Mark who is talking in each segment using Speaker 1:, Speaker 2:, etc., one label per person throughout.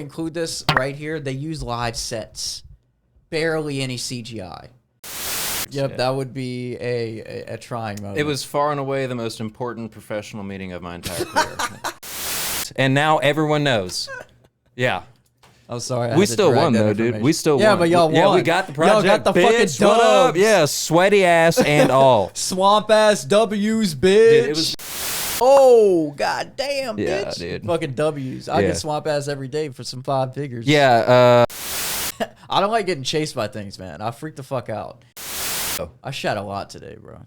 Speaker 1: include this right here. They use live sets, barely any CGI. Yep, that would be a trying moment.
Speaker 2: It was far and away the most important professional meeting of my entire career. And now everyone knows. Yeah.
Speaker 1: I'm sorry.
Speaker 2: We still won though, dude. We still won.
Speaker 1: Yeah, but y'all won.
Speaker 2: Yeah, we got the project.
Speaker 1: Y'all got the fucking dubs.
Speaker 2: What up? Yeah, sweaty ass and all.
Speaker 1: Swamp ass W's, bitch. Dude, it was. Oh, goddamn, bitch.
Speaker 2: Yeah, dude.
Speaker 1: Fucking W's. I get swamp ass every day for some 5 figures.
Speaker 2: Yeah.
Speaker 1: I don't like getting chased by things, man. I freak the fuck out. I shot a lot today, bro.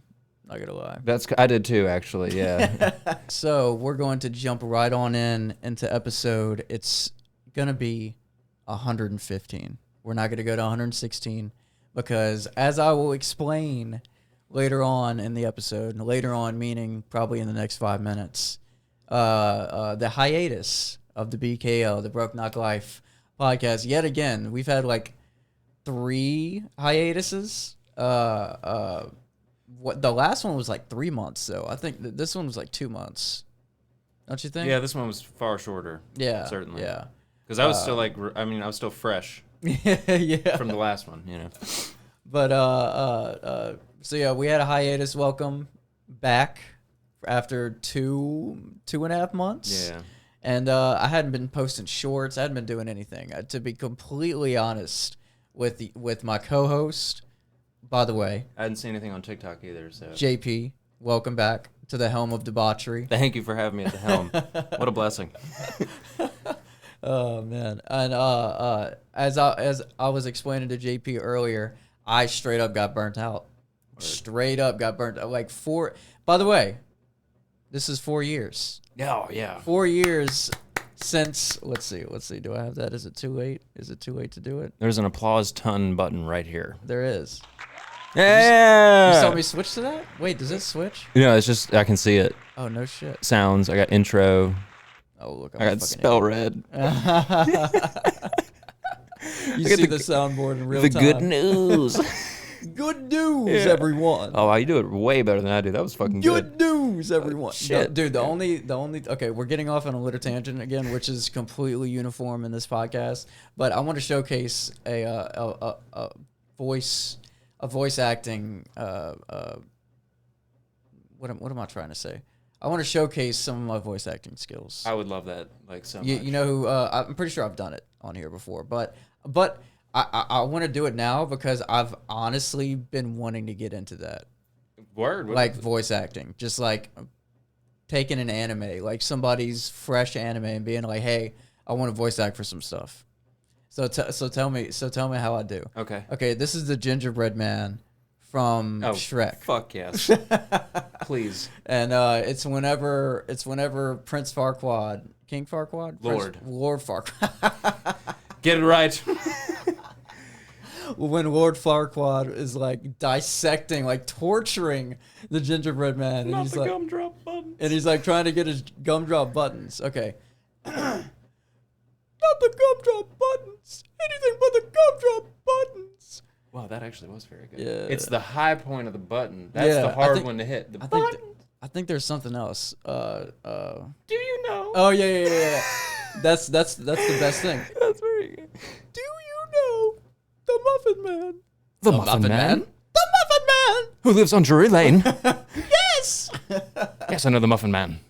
Speaker 1: Not gonna lie.
Speaker 2: I did too, actually. Yeah.
Speaker 1: So we're going to jump right on into episode. It's gonna be 115. We're not gonna go to 116 because, as I will explain later on in the episode, later on meaning probably in the next 5 minutes, the hiatus of the BKL, the Broke Knock Life podcast. Yet again, we've had like 3 hiatuses. What the last one was like 3 months, though. I think this one was like 2 months. Don't you think?
Speaker 2: Yeah, this one was far shorter.
Speaker 1: Yeah,
Speaker 2: certainly.
Speaker 1: Yeah,
Speaker 2: because I was still like, I mean, I was still fresh.
Speaker 1: Yeah,
Speaker 2: from the last one, you know.
Speaker 1: But so yeah, we had a hiatus. Welcome back after two and a half months.
Speaker 2: Yeah.
Speaker 1: And I hadn't been posting shorts. I hadn't been doing anything. To be completely honest with my co-host. By the way,
Speaker 2: I hadn't seen anything on TikTok either. So
Speaker 1: JP, welcome back to the helm of debauchery.
Speaker 2: Thank you for having me at the helm. What a blessing.
Speaker 1: Oh man, and as I was explaining to JP earlier, I straight up got burnt out. Straight up got burnt out. Like 4. By the way, this is 4 years.
Speaker 2: Oh yeah.
Speaker 1: 4 years since. Let's see. Do I have that? Is it too late? Is it too late to do it?
Speaker 2: There's an applause ton button right here.
Speaker 1: There is.
Speaker 2: Yeah.
Speaker 1: You saw me switch to that? Wait, does it switch?
Speaker 2: No, it's just I can see it.
Speaker 1: Oh no shit.
Speaker 2: Sounds. I got intro.
Speaker 1: Oh look,
Speaker 2: I got spell read.
Speaker 1: You see the soundboard in real time.
Speaker 2: The good news.
Speaker 1: Good news, everyone.
Speaker 2: Oh, you do it way better than I do. That was fucking good.
Speaker 1: Good news, everyone.
Speaker 2: Shit.
Speaker 1: Dude, the only okay, we're getting off on a little tangent again, which is completely uniform in this podcast. But I want to showcase a voice acting. What am I trying to say? I want to showcase some of my voice acting skills.
Speaker 2: I would love that, like so much.
Speaker 1: You know who? I'm pretty sure I've done it on here before, but I want to do it now because I've honestly been wanting to get into that.
Speaker 2: Word.
Speaker 1: Like voice acting, just like taking an anime, like somebody's fresh anime, and being like, "Hey, I want to voice act for some stuff." So tell me how I do. Okay. This is the gingerbread man from Shrek.
Speaker 2: Fuck yes. Please.
Speaker 1: And it's whenever Prince Farquaad, King Farquaad, Lord Farquaad.
Speaker 2: Get it right.
Speaker 1: When Lord Farquaad is like dissecting, like torturing the gingerbread man, and he's like
Speaker 2: gumdrop buttons.
Speaker 1: And he's like trying to get his gumdrop buttons. Okay. Not the gumdrop buttons. Anything but the gumdrop buttons.
Speaker 2: Wow, that actually was very good.
Speaker 1: Yeah.
Speaker 2: It's the high point of the button. That's the hard one to hit. The button.
Speaker 1: I think there's something else.
Speaker 2: Do you know?
Speaker 1: Oh yeah. That's the best thing.
Speaker 2: That's very good.
Speaker 1: Do you know the Muffin Man?
Speaker 2: The Muffin Man?
Speaker 1: The Muffin Man!
Speaker 2: Who lives on Drury Lane?
Speaker 1: Yes!
Speaker 2: Yes, I know the Muffin Man.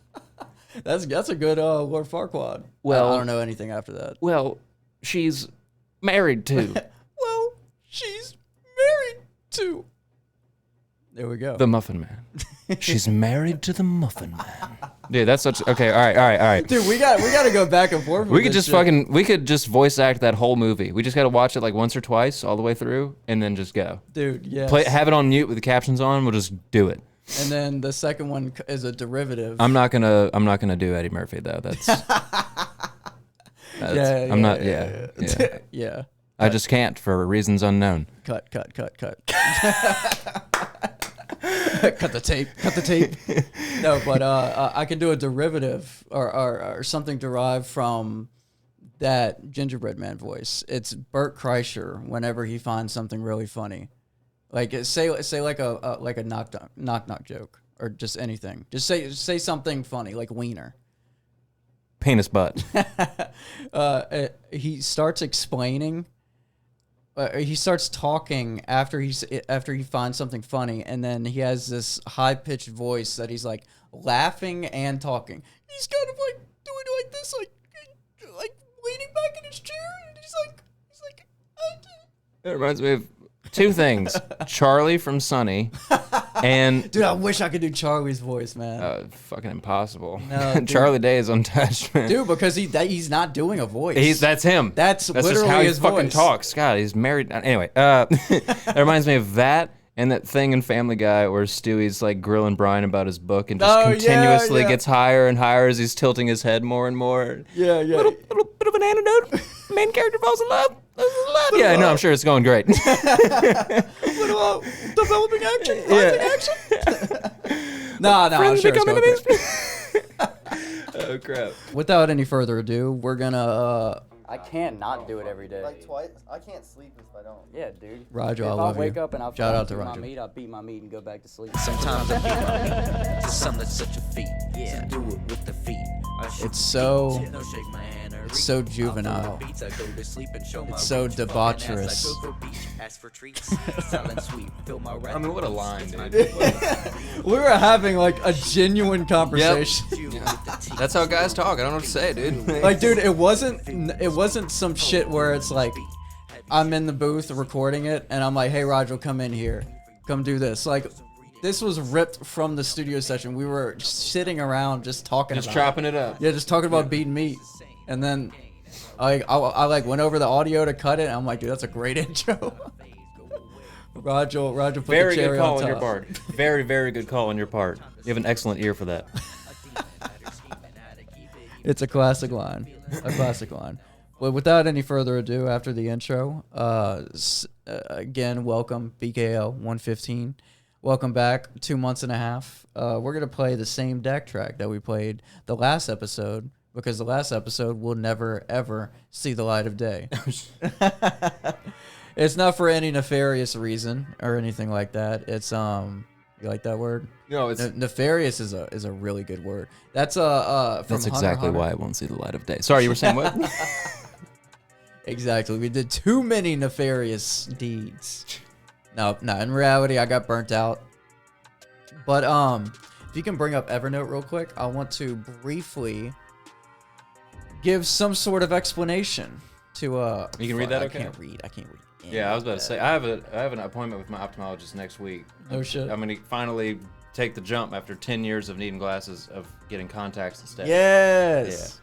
Speaker 1: That's a good Lord Farquaad.
Speaker 2: Well,
Speaker 1: I don't know anything after that.
Speaker 2: Well, she's married to.
Speaker 1: Well, she's married to. There we go.
Speaker 2: The Muffin Man. She's married to the Muffin Man. Dude, that's such. Okay, all right.
Speaker 1: Dude, we got to go back and forth.
Speaker 2: We could just voice act that whole movie. We just got to watch it like once or twice all the way through, and then just go.
Speaker 1: Dude, yeah.
Speaker 2: Have it on mute with the captions on. We'll just do it.
Speaker 1: And then the second one is a derivative.
Speaker 2: I'm not gonna do Eddie Murphy though. That's.
Speaker 1: Yeah.
Speaker 2: I just can't for reasons unknown.
Speaker 1: Cut. Cut the tape. No, but I can do a derivative or something derived from that gingerbread man voice. It's Bert Kreischer whenever he finds something really funny. Like say like a knock joke or just anything. Just say something funny like wiener.
Speaker 2: penis butt.
Speaker 1: He starts explaining. He starts talking after he finds something funny, and then he has this high pitched voice that he's like laughing and talking. He's kind of like doing like this, like leaning back in his chair, and he's like.
Speaker 2: It reminds me of two things: Charlie from Sunny, and
Speaker 1: dude, I wish I could do Charlie's voice, man.
Speaker 2: Fucking impossible.
Speaker 1: No,
Speaker 2: Charlie Day is untouched, man.
Speaker 1: Dude, because he's not doing a voice.
Speaker 2: That's him.
Speaker 1: That's literally
Speaker 2: just how he
Speaker 1: his
Speaker 2: fucking
Speaker 1: voice.
Speaker 2: talks. God, he's married. Anyway, it reminds me of that. And that thing in Family Guy where Stewie's like grilling Brian about his book and just continuously gets higher and higher as he's tilting his head more and more.
Speaker 1: Yeah.
Speaker 2: Little bit of an antidote. Main character falls in love. Yeah, no, I'm sure it's going great.
Speaker 1: Little developing action, rising action. No, I'm sure it's going great.
Speaker 2: Oh crap!
Speaker 1: Without any further ado, we're gonna. I can't not do it every day.
Speaker 3: Like twice. I can't sleep if I don't.
Speaker 1: Yeah, dude. Roger,
Speaker 4: If
Speaker 1: I love
Speaker 4: wake
Speaker 1: you.
Speaker 4: up and I
Speaker 1: Shout out to
Speaker 4: eat my
Speaker 1: Roger.
Speaker 4: meat, I beat my meat and go back to sleep.
Speaker 5: Sometimes I beat my meat. Some that's such a feat. Yeah. Do it with the feet.
Speaker 1: It's so juvenile. It's so debaucherous.
Speaker 2: I mean, what a line, dude.
Speaker 1: We were having like a genuine conversation.
Speaker 2: That's how guys talk. I don't know what to say, dude.
Speaker 1: Like, dude, it wasn't some shit where it's like I'm in the booth recording it and I'm like, hey Roger, come in here, come do this. Like, this was ripped from the studio session. We were sitting around just talking,
Speaker 2: Just
Speaker 1: about
Speaker 2: chopping it up.
Speaker 1: Yeah, just talking about beating meat, and then I like went over the audio to cut it. And I'm like, dude, that's a great intro. Roger put
Speaker 2: Very
Speaker 1: the cherry
Speaker 2: good call
Speaker 1: on
Speaker 2: on your
Speaker 1: top.
Speaker 2: part. Very, very good call on your part. You have an excellent ear for that.
Speaker 1: It's a classic line. A classic line. Well, without any further ado, after the intro, again, welcome, BKL 115. Welcome back, 2 months and a half. We're going to play the same deck track that we played the last episode, because the last episode will never, ever see the light of day. It's not for any nefarious reason or anything like that. It's, you like that word?
Speaker 2: No, it's
Speaker 1: nefarious is a really good word. That's from
Speaker 2: that's
Speaker 1: Hunter
Speaker 2: exactly
Speaker 1: Hunter.
Speaker 2: why it won't see the light of day. Sorry, you were saying what?
Speaker 1: Exactly. We did too many nefarious deeds. No. In reality, I got burnt out. But if you can bring up Evernote real quick, I want to briefly give some sort of explanation to
Speaker 2: You can read that, okay?
Speaker 1: I can't read.
Speaker 2: Yeah, I was about to say I have an appointment with my ophthalmologist next week.
Speaker 1: Oh shit.
Speaker 2: I'm gonna finally take the jump after 10 years of needing glasses of getting contacts instead.
Speaker 1: Yes.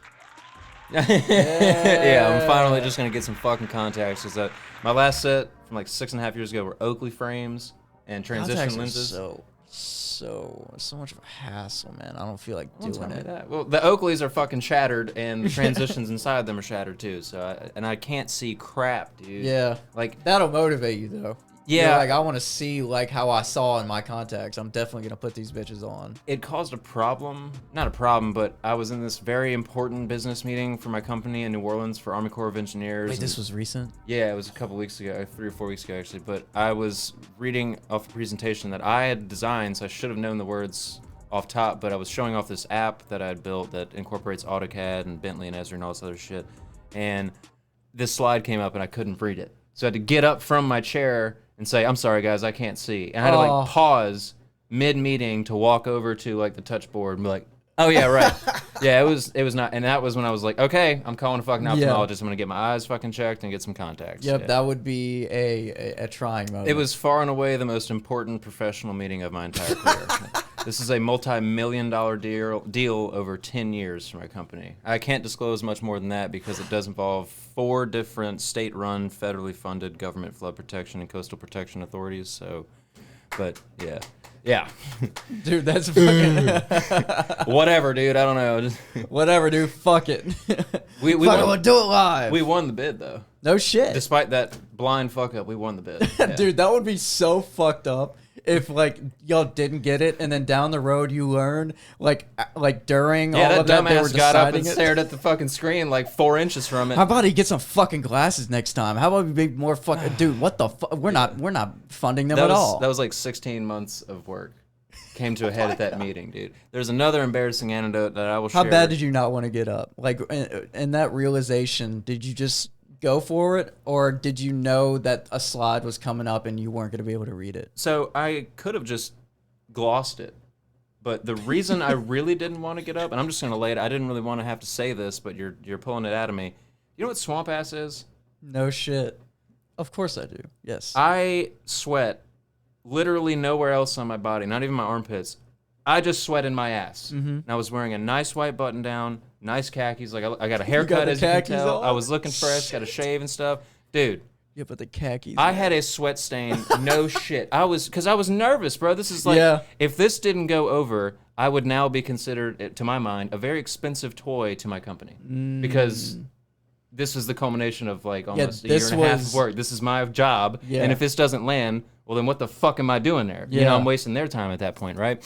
Speaker 2: Yeah, I'm finally just gonna get some fucking contacts because my last set from like 6.5 years ago were Oakley frames and transition
Speaker 1: Contacts are
Speaker 2: lenses.
Speaker 1: so much of a hassle, man. I don't feel like
Speaker 2: Don't tell
Speaker 1: doing
Speaker 2: me
Speaker 1: it.
Speaker 2: that. Well, the Oakleys are fucking shattered, and the transitions inside them are shattered too. So, I can't see crap, dude.
Speaker 1: Yeah.
Speaker 2: Like,
Speaker 1: That'll motivate you though.
Speaker 2: Yeah.
Speaker 1: You're like, I want to see like how I saw in my contacts. I'm definitely gonna put these bitches on.
Speaker 2: it caused a problem. Not a problem, but I was in this very important business meeting for my company in New Orleans for Army Corps of Engineers.
Speaker 1: Wait, this was recent?
Speaker 2: Yeah, it was a couple weeks ago, 3 or 4 weeks ago actually. But I was reading off a presentation that I had designed, so I should have known the words off top. But I was showing off this app that I had built that incorporates AutoCAD and Bentley and Esri and all this other shit. And this slide came up and I couldn't read it, so I had to get up from my chair and say, "I'm sorry, guys, I can't see." And I had to like pause mid-meeting to walk over to like the touch board and be like, "Oh yeah, right." Yeah, it was not, and that was when I was like, "Okay, I'm calling a fucking ophthalmologist. I'm gonna get my eyes fucking checked and get some contacts."
Speaker 1: Yep,
Speaker 2: Yeah.
Speaker 1: that would be a trying moment.
Speaker 2: It was far and away the most important professional meeting of my entire career. This is a multi-million-dollar deal over 10 years for my company. I can't disclose much more than that because it does involve 4 different state-run, federally funded government flood protection and coastal protection authorities. So, but yeah,
Speaker 1: dude, that's fucking
Speaker 2: whatever, dude. I don't know. Just,
Speaker 1: whatever, dude. Fuck it.
Speaker 2: we
Speaker 1: Fuck it, we'll do it live.
Speaker 2: We won the bid though.
Speaker 1: No shit.
Speaker 2: Despite that blind fuck up, we won the bid. Yeah.
Speaker 1: Dude, that would be so fucked up if like y'all didn't get it and then down the road you learn like during all
Speaker 2: that
Speaker 1: of that they were
Speaker 2: dumbass got up
Speaker 1: deciding
Speaker 2: and
Speaker 1: it.
Speaker 2: stared at the fucking screen like 4 inches from it.
Speaker 1: How about he get some fucking glasses next time? How about we be more fucking dude? What the fuck? We're not funding them at all.
Speaker 2: That was like 16 months of work. came to a head at that meeting, dude. There's another embarrassing anecdote that I will share.
Speaker 1: How bad did you not want to get up? Like, in that realization, did you just go for it, or did you know that a slide was coming up and you weren't going to be able to read it?
Speaker 2: So I could have just glossed it. But the reason I really didn't want to get up, and I'm just going to lay it, I didn't really want to have to say this, but you're pulling it out of me. You know what swamp ass is?
Speaker 1: No shit. Of course I do. Yes.
Speaker 2: I sweat literally nowhere else on my body, not even my armpits. I just sweat in my ass.
Speaker 1: Mm-hmm.
Speaker 2: And I was wearing a nice white button down, nice khakis. Like I got a haircut,
Speaker 1: the
Speaker 2: as you can
Speaker 1: khakis
Speaker 2: tell.
Speaker 1: on?
Speaker 2: I was looking fresh, got a shave and stuff. Dude,
Speaker 1: Yeah, but the khakis.
Speaker 2: I
Speaker 1: man.
Speaker 2: had a sweat stain. No shit. Because I was nervous, bro. This is like,
Speaker 1: Yeah.
Speaker 2: if this didn't go over, I would now be considered, to my mind, a very expensive toy to my company. Because this is the culmination of like almost a year and a half of work. This is my job.
Speaker 1: Yeah.
Speaker 2: And if this doesn't land, well, then what the fuck am I doing there? You
Speaker 1: Yeah.
Speaker 2: know, I'm wasting their time at that point, right?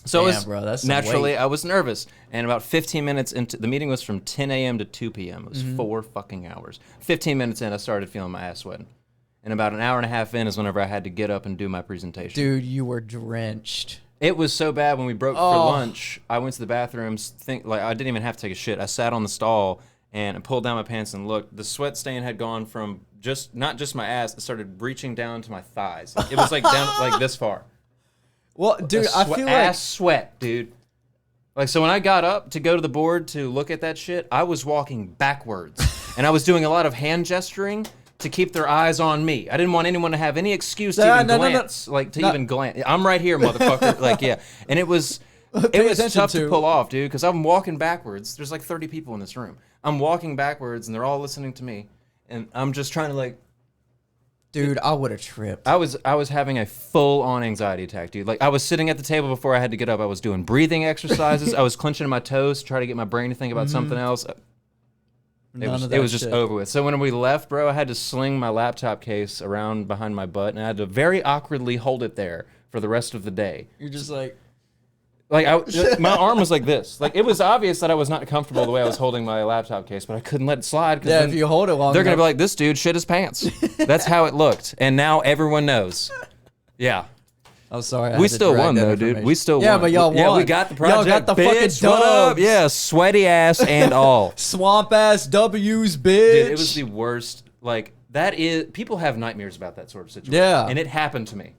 Speaker 2: So
Speaker 1: Damn,
Speaker 2: it was,
Speaker 1: bro, that's some
Speaker 2: naturally,
Speaker 1: weight.
Speaker 2: I was nervous. And about 15 minutes into the meeting was from 10 a.m. to 2 p.m. It was 4 fucking hours. 15 minutes in, I started feeling my ass sweating. And about an hour and a half in is whenever I had to get up and do my presentation.
Speaker 1: Dude, you were drenched.
Speaker 2: It was so bad when we broke for lunch. I went to the bathrooms. I didn't even have to take a shit. I sat on the stall and I pulled down my pants and looked. The sweat stain had gone from not just my ass. It started reaching down to my thighs. It was like down like this far.
Speaker 1: Well, dude, I feel like
Speaker 2: ass sweat, dude. Like, so when I got up to go to the board to look at that shit, I was walking backwards. And I was doing a lot of hand gesturing to keep their eyes on me. I didn't want anyone to have any excuse to even glance. Even glance. I'm right here, motherfucker. Like, yeah. And it was tough to pull off, dude, because I'm walking backwards. There's like 30 people in this room. I'm walking backwards, and they're all listening to me. And I'm just trying to, like...
Speaker 1: Dude, I would have tripped.
Speaker 2: I was having a full-on anxiety attack, dude. Like, I was sitting at the table before I had to get up. I was doing breathing exercises. I was clenching my toes to try to get my brain to think about something else. It was just over with. So when we left, bro, I had to sling my laptop case around behind my butt, and I had to very awkwardly hold it there for the rest of the day.
Speaker 1: You're just like...
Speaker 2: My arm was like this. Like, it was obvious that I was not comfortable the way I was holding my laptop case, but I couldn't let it slide.
Speaker 1: Yeah, if you hold it long
Speaker 2: they're going to
Speaker 1: enough-
Speaker 2: be like, this dude shit his pants. That's how it looked. And now everyone knows. Yeah.
Speaker 1: I'm sorry.
Speaker 2: We still won, though, dude. We still won.
Speaker 1: Yeah, but y'all won.
Speaker 2: Yeah, we got the project.
Speaker 1: Y'all got the fucking
Speaker 2: bitch. What up?
Speaker 1: dubs.
Speaker 2: Yeah, sweaty ass and all.
Speaker 1: Swamp ass W's, bitch.
Speaker 2: Dude, it was the worst. Like, people have nightmares about that sort of situation.
Speaker 1: Yeah.
Speaker 2: And it happened to me.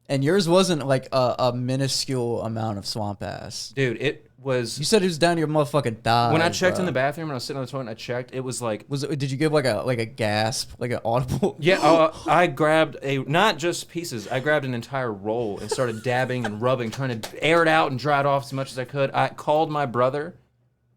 Speaker 1: And yours wasn't like a minuscule amount of swamp ass.
Speaker 2: Dude, it was...
Speaker 1: You said it was down to your motherfucking thighs.
Speaker 2: When I checked
Speaker 1: bro.
Speaker 2: in the bathroom and I was sitting on the toilet and I checked, it was like...
Speaker 1: Did you give like a gasp, like an audible?
Speaker 2: Yeah, I grabbed not just pieces, I grabbed an entire roll and started dabbing and rubbing, trying to air it out and dry it off as much as I could. I called my brother,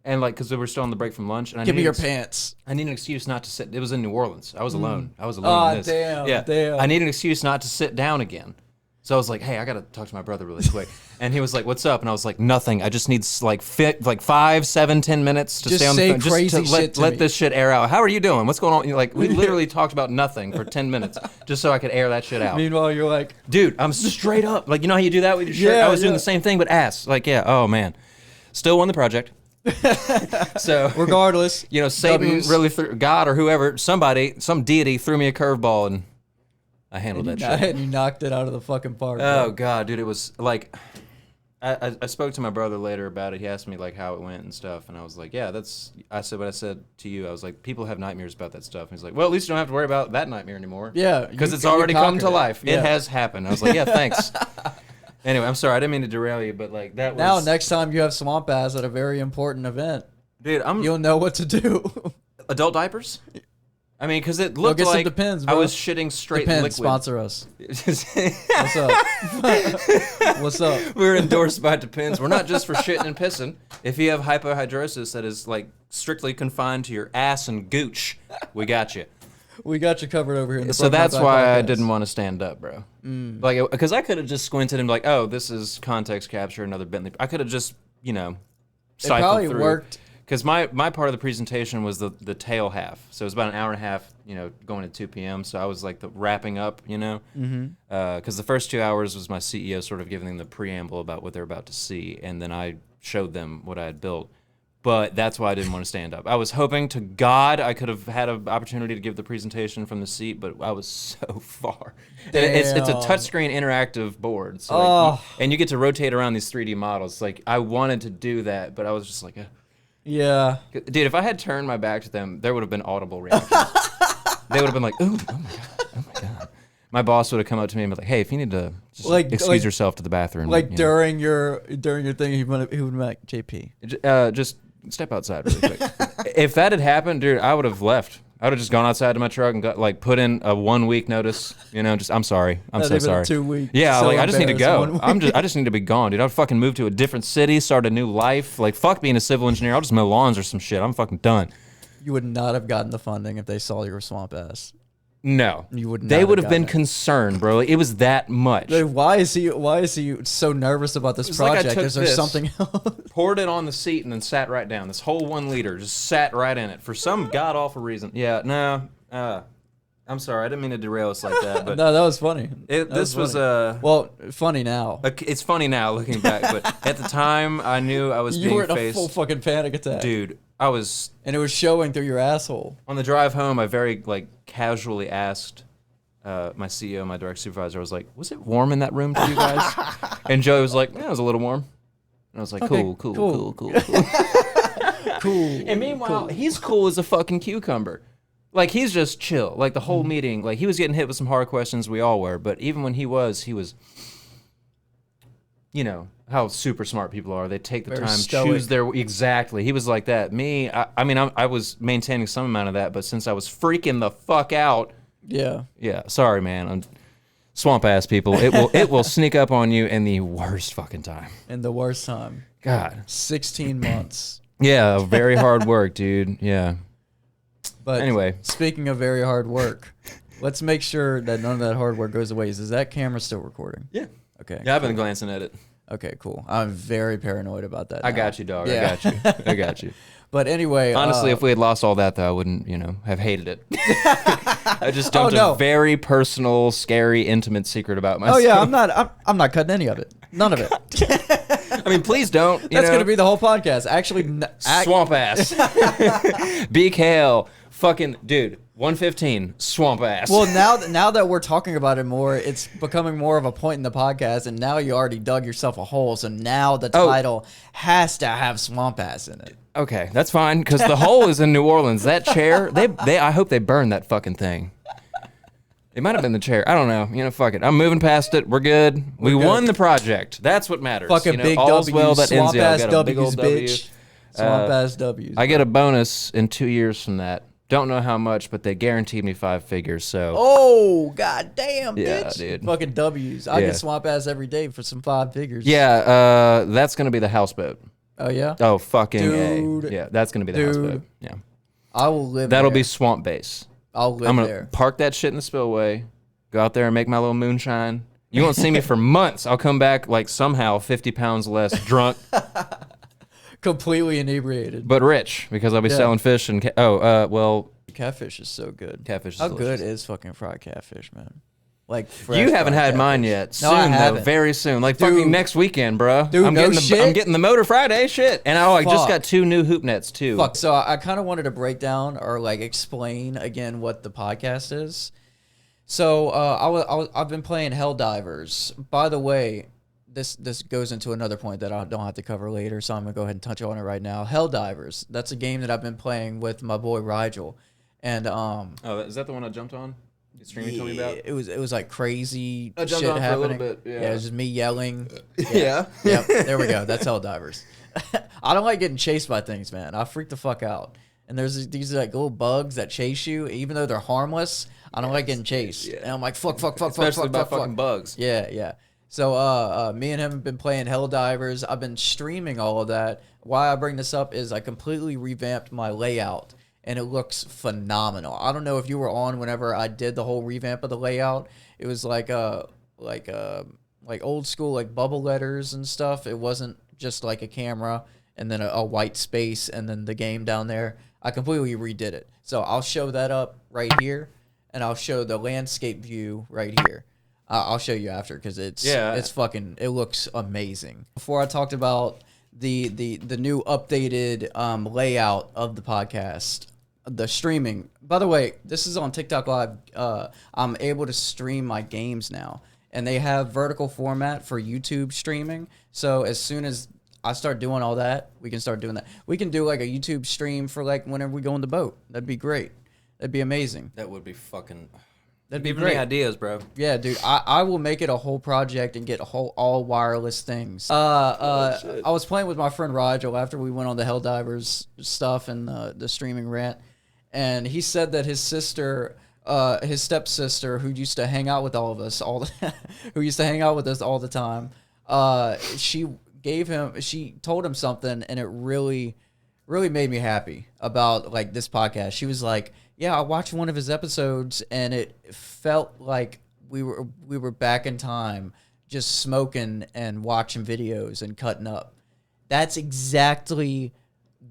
Speaker 2: and like, because we were still on the break from lunch. And
Speaker 1: Give me your pants.
Speaker 2: I need an excuse not to sit. It was in New Orleans. I was alone. I was alone in this.
Speaker 1: Damn,
Speaker 2: yeah.
Speaker 1: damn.
Speaker 2: I need an excuse not to sit down again. So I was like, hey, I got to talk to my brother really quick. And he was like, what's up? And I was like, nothing. I just need like 5, 7, 10 minutes to
Speaker 1: Just
Speaker 2: stay on the
Speaker 1: say
Speaker 2: phone.
Speaker 1: crazy
Speaker 2: Just to
Speaker 1: shit to
Speaker 2: let
Speaker 1: me.
Speaker 2: this shit air out. How are you doing? What's going on? Like, we literally talked about nothing for 10 minutes just so I could air that shit out.
Speaker 1: Meanwhile, you're like,
Speaker 2: Dude, I'm straight up. Like, you know how you do that with your shirt?
Speaker 1: Yeah,
Speaker 2: I was doing
Speaker 1: yeah.
Speaker 2: the same thing, but ass. Like, yeah, oh, man. Still won the project. So,
Speaker 1: regardless,
Speaker 2: you know, Satan
Speaker 1: W's.
Speaker 2: really threw, God or whoever, somebody, some deity threw me a curveball, and I handled that shit.
Speaker 1: And you knocked it out of the fucking park.
Speaker 2: Oh,
Speaker 1: bro.
Speaker 2: God, dude, it was like... I spoke to my brother later about it. He asked me, like, how it went and stuff, and I was like, yeah, I said what I said to you. I was like, people have nightmares about that stuff. And he's like, well, at least you don't have to worry about that nightmare anymore.
Speaker 1: Yeah,
Speaker 2: Because
Speaker 1: you-
Speaker 2: it's
Speaker 1: you
Speaker 2: already come
Speaker 1: conquered
Speaker 2: to
Speaker 1: it.
Speaker 2: life.
Speaker 1: Yeah.
Speaker 2: It has happened. I was like, yeah, thanks. Anyway, I'm sorry. I didn't mean to derail you, but, like, that was...
Speaker 1: Now, next time you have swamp ass at a very important event,
Speaker 2: Dude,
Speaker 1: you'll know what to do.
Speaker 2: Adult diapers? I mean, because it looked
Speaker 1: get some
Speaker 2: like
Speaker 1: Depends,
Speaker 2: I
Speaker 1: bro.
Speaker 2: was shitting straight
Speaker 1: Depends,
Speaker 2: liquid.
Speaker 1: sponsor us. What's up? What's up?
Speaker 2: We're endorsed by Depends. We're not just for shitting and pissing. If you have hypohidrosis that is like strictly confined to your ass and gooch, we got you.
Speaker 1: We got you covered over here. In the
Speaker 2: So that's
Speaker 1: Broken
Speaker 2: why
Speaker 1: Knocklife
Speaker 2: I
Speaker 1: podcast.
Speaker 2: didn't want to stand up, bro. Like, because I could have just squinted and be like, oh, this is context capture, another Bentley. I could have just, you know,
Speaker 1: It
Speaker 2: cycled
Speaker 1: probably
Speaker 2: through.
Speaker 1: worked.
Speaker 2: Because my part of the presentation was the tail half. So it was about an hour and a half, you know, going to 2 p.m. So I was like wrapping up, you know. Because the first 2 hours was my CEO sort of giving them the preamble about what they're about to see. And then I showed them what I had built. But that's why I didn't want to stand up. I was hoping to God I could have had an opportunity to give the presentation from the seat, but I was so far. And it's a
Speaker 1: Damn.
Speaker 2: touchscreen interactive board, so like and you get to rotate around these 3D models. Like I wanted to do that, but I was just like,
Speaker 1: Yeah.
Speaker 2: dude, if I had turned my back to them, there would have been audible reactions. They would have been like, ooh, oh my god. My boss would have come up to me and be like, "Hey, if you need to just excuse yourself to the bathroom."
Speaker 1: Like
Speaker 2: you know.
Speaker 1: during your thing, he would be like, JP.
Speaker 2: Just step outside really quick. If that had happened, dude, I would have left. I would have just gone outside to my truck and got like put in a 1 week notice. You know, just I'm sorry, I'm so sorry.
Speaker 1: 2 weeks.
Speaker 2: Yeah,
Speaker 1: So
Speaker 2: like I just need to go.
Speaker 1: embarrassed.
Speaker 2: I just need to be gone, dude. I'd fucking move to a different city, start a new life. Like fuck being a civil engineer. I'll just mow lawns or some shit. I'm fucking done.
Speaker 1: You would not have gotten the funding if they saw your swamp ass.
Speaker 2: No,
Speaker 1: You would.
Speaker 2: they
Speaker 1: not
Speaker 2: would have been
Speaker 1: gotten
Speaker 2: concerned, bro. It was that much.
Speaker 1: it. Why is he so nervous about this
Speaker 2: It's like I
Speaker 1: project?
Speaker 2: took
Speaker 1: Is there
Speaker 2: this.
Speaker 1: something else?
Speaker 2: Poured it on the seat and then sat right down. This whole 1 liter just sat right in it for some god awful reason. Yeah, no. I'm sorry, I didn't mean to derail us like that, but
Speaker 1: No, that was funny.
Speaker 2: this was
Speaker 1: well, funny now.
Speaker 2: it's funny now looking back, but at the time I knew I was
Speaker 1: You were
Speaker 2: being
Speaker 1: in a
Speaker 2: faced.
Speaker 1: full fucking panic attack,
Speaker 2: Dude, I was
Speaker 1: and it was showing through your asshole.
Speaker 2: on the drive home. I very like casually asked my CEO, my direct supervisor. I was like, "Was it warm in that room to you guys?" And Joey was like, "Yeah, it was a little warm." And I was like,
Speaker 1: Okay,
Speaker 2: "Cool."
Speaker 1: cool.
Speaker 2: And meanwhile, he's cool as a fucking cucumber. Like, he's just chill. Like, the whole meeting, like, he was getting hit with some hard questions. We all were. But even when he was, you know, how super smart people are. They take the
Speaker 1: Very
Speaker 2: time,
Speaker 1: stoic.
Speaker 2: choose their, exactly. He was like that. Me, I mean, I was maintaining some amount of that. But since I was freaking the fuck out,
Speaker 1: Yeah.
Speaker 2: sorry, man. Swamp ass people. It will sneak up on you in the worst fucking time.
Speaker 1: In the worst time.
Speaker 2: God.
Speaker 1: 16 months.
Speaker 2: Yeah, very hard work, dude. Yeah.
Speaker 1: But
Speaker 2: Anyway.
Speaker 1: speaking of very hard work, let's make sure that none of that hard work goes to waste. Is that camera still recording?
Speaker 2: Yeah.
Speaker 1: Okay.
Speaker 2: Yeah, I've been glancing at it.
Speaker 1: Okay, cool. I'm very paranoid about that.
Speaker 2: I
Speaker 1: now.
Speaker 2: got you, dog.
Speaker 1: Yeah.
Speaker 2: I got you. I got you.
Speaker 1: But anyway,
Speaker 2: Honestly, if we had lost all that, though, I wouldn't, have hated it. I just dumped
Speaker 1: no.
Speaker 2: a very personal, scary, intimate secret about myself.
Speaker 1: oh yeah, I'm not cutting any of it. None of it.
Speaker 2: I mean, please don't.
Speaker 1: That's gonna be the whole podcast. Actually,
Speaker 2: swamp ass. Be Kale. Fucking dude. 115. Swamp ass.
Speaker 1: Well, now that we're talking about it more, it's becoming more of a point in the podcast, and now you already dug yourself a hole. So now the title has to have swamp ass in it.
Speaker 2: Okay, that's fine because the hole is in New Orleans. That chair, they I hope they burned that fucking thing. It might have been the chair. I don't know. Fuck it. I'm moving past it. We're good. We
Speaker 1: good.
Speaker 2: won the project. That's what matters.
Speaker 1: Fucking big
Speaker 2: all's
Speaker 1: W's,
Speaker 2: well that ends
Speaker 1: swamp
Speaker 2: well.
Speaker 1: ass
Speaker 2: Got a big
Speaker 1: W's,
Speaker 2: old W.
Speaker 1: bitch. Swamp ass W's.
Speaker 2: I get a bonus in 2 years from that. Don't know how much, but they guaranteed me 5 figures. So
Speaker 1: Oh, god damn,
Speaker 2: Yeah,
Speaker 1: bitch.
Speaker 2: dude.
Speaker 1: Fucking W's. I
Speaker 2: Yeah.
Speaker 1: get swamp ass every day for some 5 figures.
Speaker 2: yeah, that's gonna be the houseboat.
Speaker 1: Oh, yeah?
Speaker 2: Oh fucking
Speaker 1: Dude.
Speaker 2: A. Yeah, that's gonna be the
Speaker 1: Dude.
Speaker 2: houseboat. Yeah,
Speaker 1: I will live
Speaker 2: that'll
Speaker 1: there.
Speaker 2: be swamp base.
Speaker 1: I'll live
Speaker 2: I'm gonna
Speaker 1: there.
Speaker 2: park that shit in the spillway, go out there and make my little moonshine. You won't see me for months. I'll come back like somehow 50 pounds less drunk,
Speaker 1: Completely inebriated.
Speaker 2: but rich because I'll be
Speaker 1: Yeah.
Speaker 2: selling fish and well,
Speaker 1: Catfish is so good.
Speaker 2: catfish is
Speaker 1: How
Speaker 2: delicious.
Speaker 1: good is fucking fried catfish, man? Like fresh
Speaker 2: You haven't
Speaker 1: fried
Speaker 2: had mine
Speaker 1: catfish.
Speaker 2: yet.
Speaker 1: No,
Speaker 2: Soon
Speaker 1: I
Speaker 2: though,
Speaker 1: haven't.
Speaker 2: very soon. Like
Speaker 1: Dude.
Speaker 2: fucking next weekend, bro.
Speaker 1: Dude,
Speaker 2: I'm
Speaker 1: no
Speaker 2: getting
Speaker 1: shit.
Speaker 2: I'm getting the Motor Friday shit. And I just
Speaker 1: Fuck.
Speaker 2: got 2 new hoop nets too.
Speaker 1: Fuck. So I kind of wanted to break down or like explain again what the podcast is. So I've been playing Helldivers. By the way, this goes into another point that I don't have to cover later, so I'm gonna go ahead and touch on it right now. Helldivers. That's a game that I've been playing with my boy Rigel, and
Speaker 2: Oh, is that the one I jumped on? The stream you told me about?
Speaker 1: it was like crazy
Speaker 2: I jumped
Speaker 1: shit
Speaker 2: on for a
Speaker 1: happening.
Speaker 2: little bit, yeah.
Speaker 1: It was just me yelling.
Speaker 2: Yeah.
Speaker 1: Yep, there we go. That's Helldivers. I don't like getting chased by things, man. I freak the fuck out. And there's these like little bugs that chase you, even though they're harmless. I don't like getting chased.
Speaker 2: Yeah.
Speaker 1: And I'm like, fuck, fuck, fuck,
Speaker 2: Especially
Speaker 1: fuck,
Speaker 2: by
Speaker 1: fuck, fuck,
Speaker 2: fucking
Speaker 1: fuck.
Speaker 2: bugs.
Speaker 1: Yeah, yeah. So me and him have been playing Helldivers. I've been streaming all of that. Why I bring this up is I completely revamped my layout, and it looks phenomenal. I don't know if you were on whenever I did the whole revamp of the layout. It was like old school like bubble letters and stuff. It wasn't just like a camera and then a white space and then the game down there. I completely redid it. So I'll show that up right here, and I'll show the landscape view right here. I'll show you after because it looks amazing. Before I talked about the new updated layout of the podcast, the streaming. By the way, this is on TikTok Live. I'm able to stream my games now, and they have vertical format for YouTube streaming. So as soon as I start doing all that, we can start doing that. We can do like a YouTube stream for like whenever we go on the boat. That'd be great. That'd be amazing.
Speaker 2: That would be fucking.
Speaker 1: That'd be
Speaker 2: Give
Speaker 1: great.
Speaker 2: me ideas, bro.
Speaker 1: Yeah, dude, I will make it a whole project and get all wireless things. I was playing with my friend Rigel after we went on the Helldivers stuff and the streaming rant, and he said that his sister, his stepsister, who used to hang out with all of us, who used to hang out with us all the time, she told him something, and it really made me happy about like this podcast. She was like, yeah, I watched one of his episodes and it felt like we were back in time, just smoking and watching videos and cutting up. That's exactly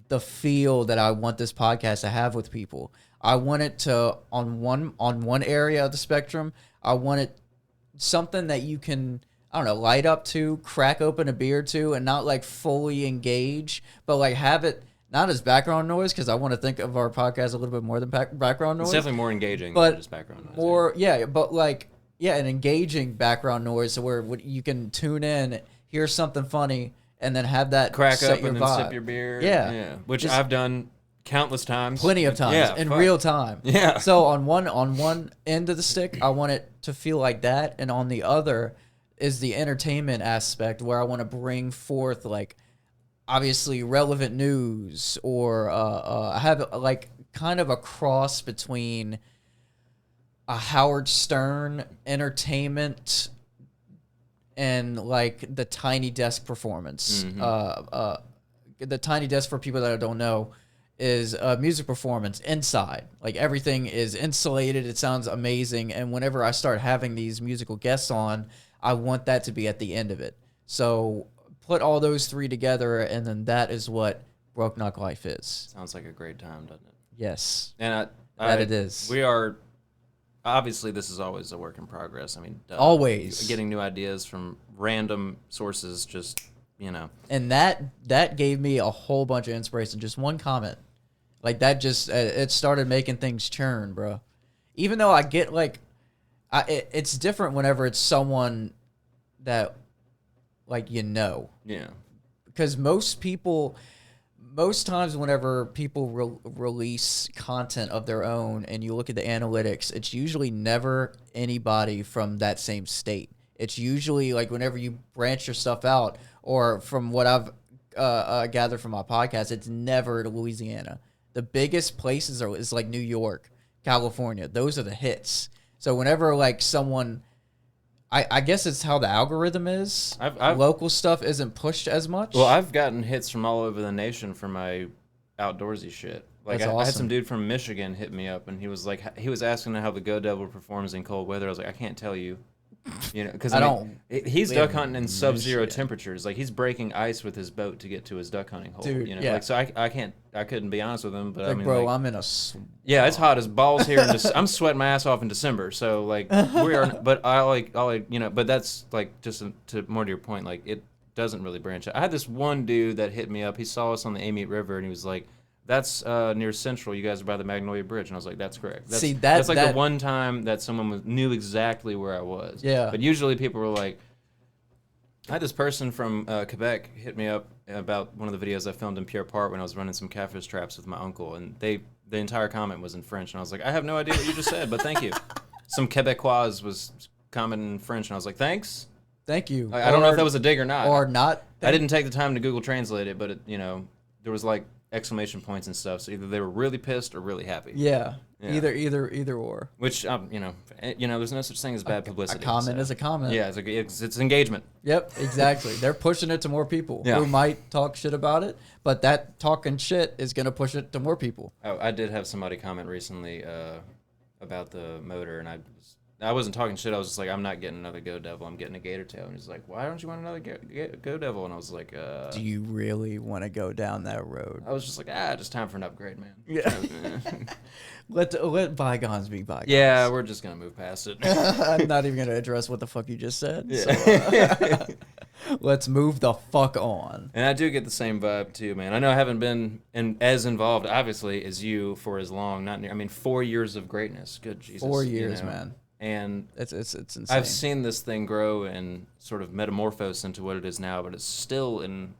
Speaker 1: the feel that I want this podcast to have with people. I want it to on one area of the spectrum, I want it something that you can, I don't know, light up to, crack open a beer to, and not like fully engage, but like have it not as background noise, because I want to think of our podcast a little bit more than background noise.
Speaker 2: It's definitely more engaging
Speaker 1: but
Speaker 2: than just background noise.
Speaker 1: More, yeah, but like, yeah, an engaging background noise, so where you can tune in, hear something funny, and then have that
Speaker 2: crack
Speaker 1: set
Speaker 2: up
Speaker 1: your
Speaker 2: and then
Speaker 1: vibe.
Speaker 2: sip your beer.
Speaker 1: Yeah.
Speaker 2: Which
Speaker 1: Just
Speaker 2: I've done countless times.
Speaker 1: Plenty of times,
Speaker 2: Yeah,
Speaker 1: in
Speaker 2: fuck.
Speaker 1: real time.
Speaker 2: Yeah.
Speaker 1: So on one end of the stick, I want it to feel like that, and on the other is the entertainment aspect, where I want to bring forth like obviously relevant news, or have like kind of a cross between a Howard Stern entertainment and like the Tiny Desk performance. The Tiny Desk, for people that don't know, is a music performance inside. Like everything is insulated. It sounds amazing. And whenever I start having these musical guests on, I want that to be at the end of it. So put all those three together, and then that is what Broke Knock Life is.
Speaker 2: Sounds like a great time, doesn't it?
Speaker 1: Yes.
Speaker 2: And
Speaker 1: That it is.
Speaker 2: We are, obviously, this is always a work in progress. I mean,
Speaker 1: Always.
Speaker 2: getting new ideas from random sources, just, you know.
Speaker 1: And that gave me a whole bunch of inspiration. Just one comment. Like that just, it started making things churn, bro. Even though I get like, it's different whenever it's someone that, like, you know.
Speaker 2: Yeah.
Speaker 1: Because most times whenever people release content of their own and you look at the analytics, it's usually never anybody from that same state. It's usually like whenever you branch your stuff out, or from what I've gathered from my podcast, it's never Louisiana. The biggest places is like New York, California. Those are the hits. So whenever like someone, I guess it's how the algorithm is. Local stuff isn't pushed as much.
Speaker 2: Well, I've gotten hits from all over the nation for my outdoorsy shit. Like
Speaker 1: That's
Speaker 2: I had
Speaker 1: awesome.
Speaker 2: some dude from Michigan hit me up, and he was like, he was asking how the Go Devil performs in cold weather. I was like, I can't tell you, you know, because he's duck hunting in sub-zero temperatures. Like he's breaking ice with his boat to get to his duck hunting hole.
Speaker 1: Dude,
Speaker 2: you know,
Speaker 1: yeah.
Speaker 2: like so I couldn't be honest with him, but
Speaker 1: like,
Speaker 2: I mean,
Speaker 1: bro,
Speaker 2: like,
Speaker 1: I'm in a.
Speaker 2: yeah, it's hot as balls here. I'm sweating my ass off in December. So like we are, but I like you know, but that's like just to more to your point, like it doesn't really branch out. I had this one dude that hit me up. He saw us on the Amite River, and he was like, "That's near Central. You guys are by the Magnolia Bridge." And I was like, "That's correct." That's like the one time that someone knew exactly where I was.
Speaker 1: Yeah.
Speaker 2: But usually people were like, I had this person from Quebec hit me up about one of the videos I filmed in Pierre Part when I was running some catfish traps with my uncle, and the entire comment was in French, and I was like, I have no idea what you just said, but thank you. Some Quebecois was commenting in French, and I was like, thanks.
Speaker 1: Thank you.
Speaker 2: I don't know if that was a dig or not.
Speaker 1: Or not.
Speaker 2: I didn't take the time to Google Translate it, but it, you know, there was like exclamation points and stuff, so either they were really pissed or really happy.
Speaker 1: Yeah.
Speaker 2: Yeah.
Speaker 1: Either or.
Speaker 2: Which you know, there's no such thing as bad publicity.
Speaker 1: A comment is a comment.
Speaker 2: Yeah, it's engagement.
Speaker 1: Yep, exactly. They're pushing it to more people
Speaker 2: Yeah.
Speaker 1: who might talk shit about it, but that talking shit is going to push it to more people.
Speaker 2: Oh, I did have somebody comment recently about the motor, and I wasn't talking shit. I was just like, I'm not getting another Go Devil. I'm getting a Gator Tail. And he's like, why don't you want another Go Devil? And I was like,
Speaker 1: Do you really want to go down that road?
Speaker 2: I was just like, just time for an upgrade, man.
Speaker 1: Yeah. Let bygones be bygones.
Speaker 2: Yeah, we're just gonna move past it.
Speaker 1: I'm not even going to address what the fuck you just said.
Speaker 2: Yeah.
Speaker 1: Let's move the fuck on.
Speaker 2: And I do get the same vibe too, man. I know I haven't been as involved, obviously, as you for as long. Not near. I mean, 4 years of greatness. Good Jesus.
Speaker 1: 4 years, man.
Speaker 2: And
Speaker 1: It's insane.
Speaker 2: I've seen this thing grow and sort of metamorphose into what it is now, but it's still in.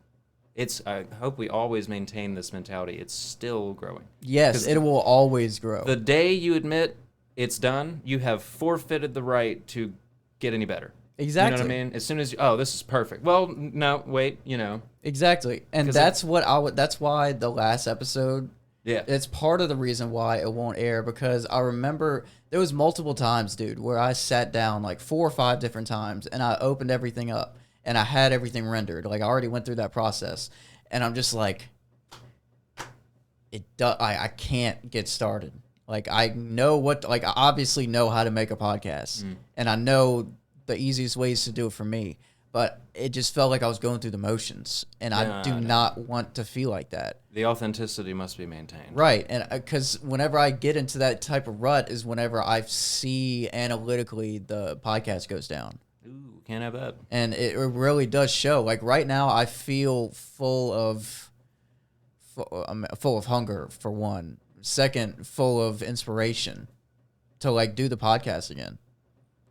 Speaker 2: I hope we always maintain this mentality. It's still growing.
Speaker 1: Yes, it will always grow.
Speaker 2: The day you admit it's done, you have forfeited the right to get any better.
Speaker 1: Exactly.
Speaker 2: You know what I mean? As soon as this is perfect. Well, no, wait,
Speaker 1: Exactly. And that's that's why the last episode,
Speaker 2: yeah.
Speaker 1: it's part of the reason why it won't air, because I remember there was multiple times, dude, where I sat down like 4 or 5 different times and I opened everything up and I had everything rendered. Like I already went through that process and I'm just like, I can't get started. Like I obviously know how to make a podcast and I know the easiest ways to do it for me, but it just felt like I was going through the motions, and I do not want to feel like that.
Speaker 2: The authenticity must be maintained.
Speaker 1: Right, and because whenever I get into that type of rut is whenever I see analytically the podcast goes down.
Speaker 2: Ooh, can't have that.
Speaker 1: And it really does show. Like right now, I feel full of hunger, for one. Second, full of inspiration to like do the podcast again.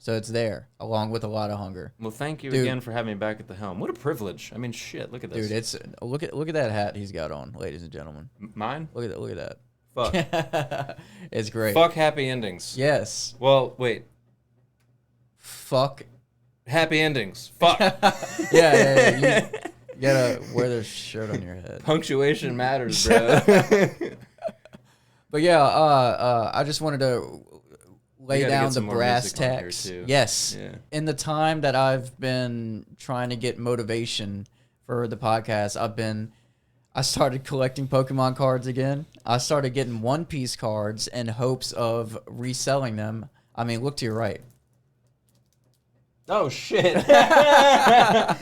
Speaker 1: So it's there, along with a lot of hunger.
Speaker 2: Well, thank you
Speaker 1: Dude.
Speaker 2: again for having me back at the helm. What a privilege! I mean, shit. Look at this,
Speaker 1: Dude. It's look at that hat he's got on, ladies and gentlemen.
Speaker 2: Mine.
Speaker 1: Look at that.
Speaker 2: Fuck.
Speaker 1: It's great.
Speaker 2: Fuck happy endings.
Speaker 1: Yes.
Speaker 2: Well, wait.
Speaker 1: Fuck.
Speaker 2: Happy endings. Fuck.
Speaker 1: Yeah. You gotta wear this shirt on your head.
Speaker 2: Punctuation matters, bro.
Speaker 1: But yeah, I just wanted to lay down the brass tacks. Yes.
Speaker 2: Yeah.
Speaker 1: In the time that I've been trying to get motivation for the podcast, I started collecting Pokemon cards again. I started getting One Piece cards in hopes of reselling them. I mean, look to your right.
Speaker 2: Oh shit! I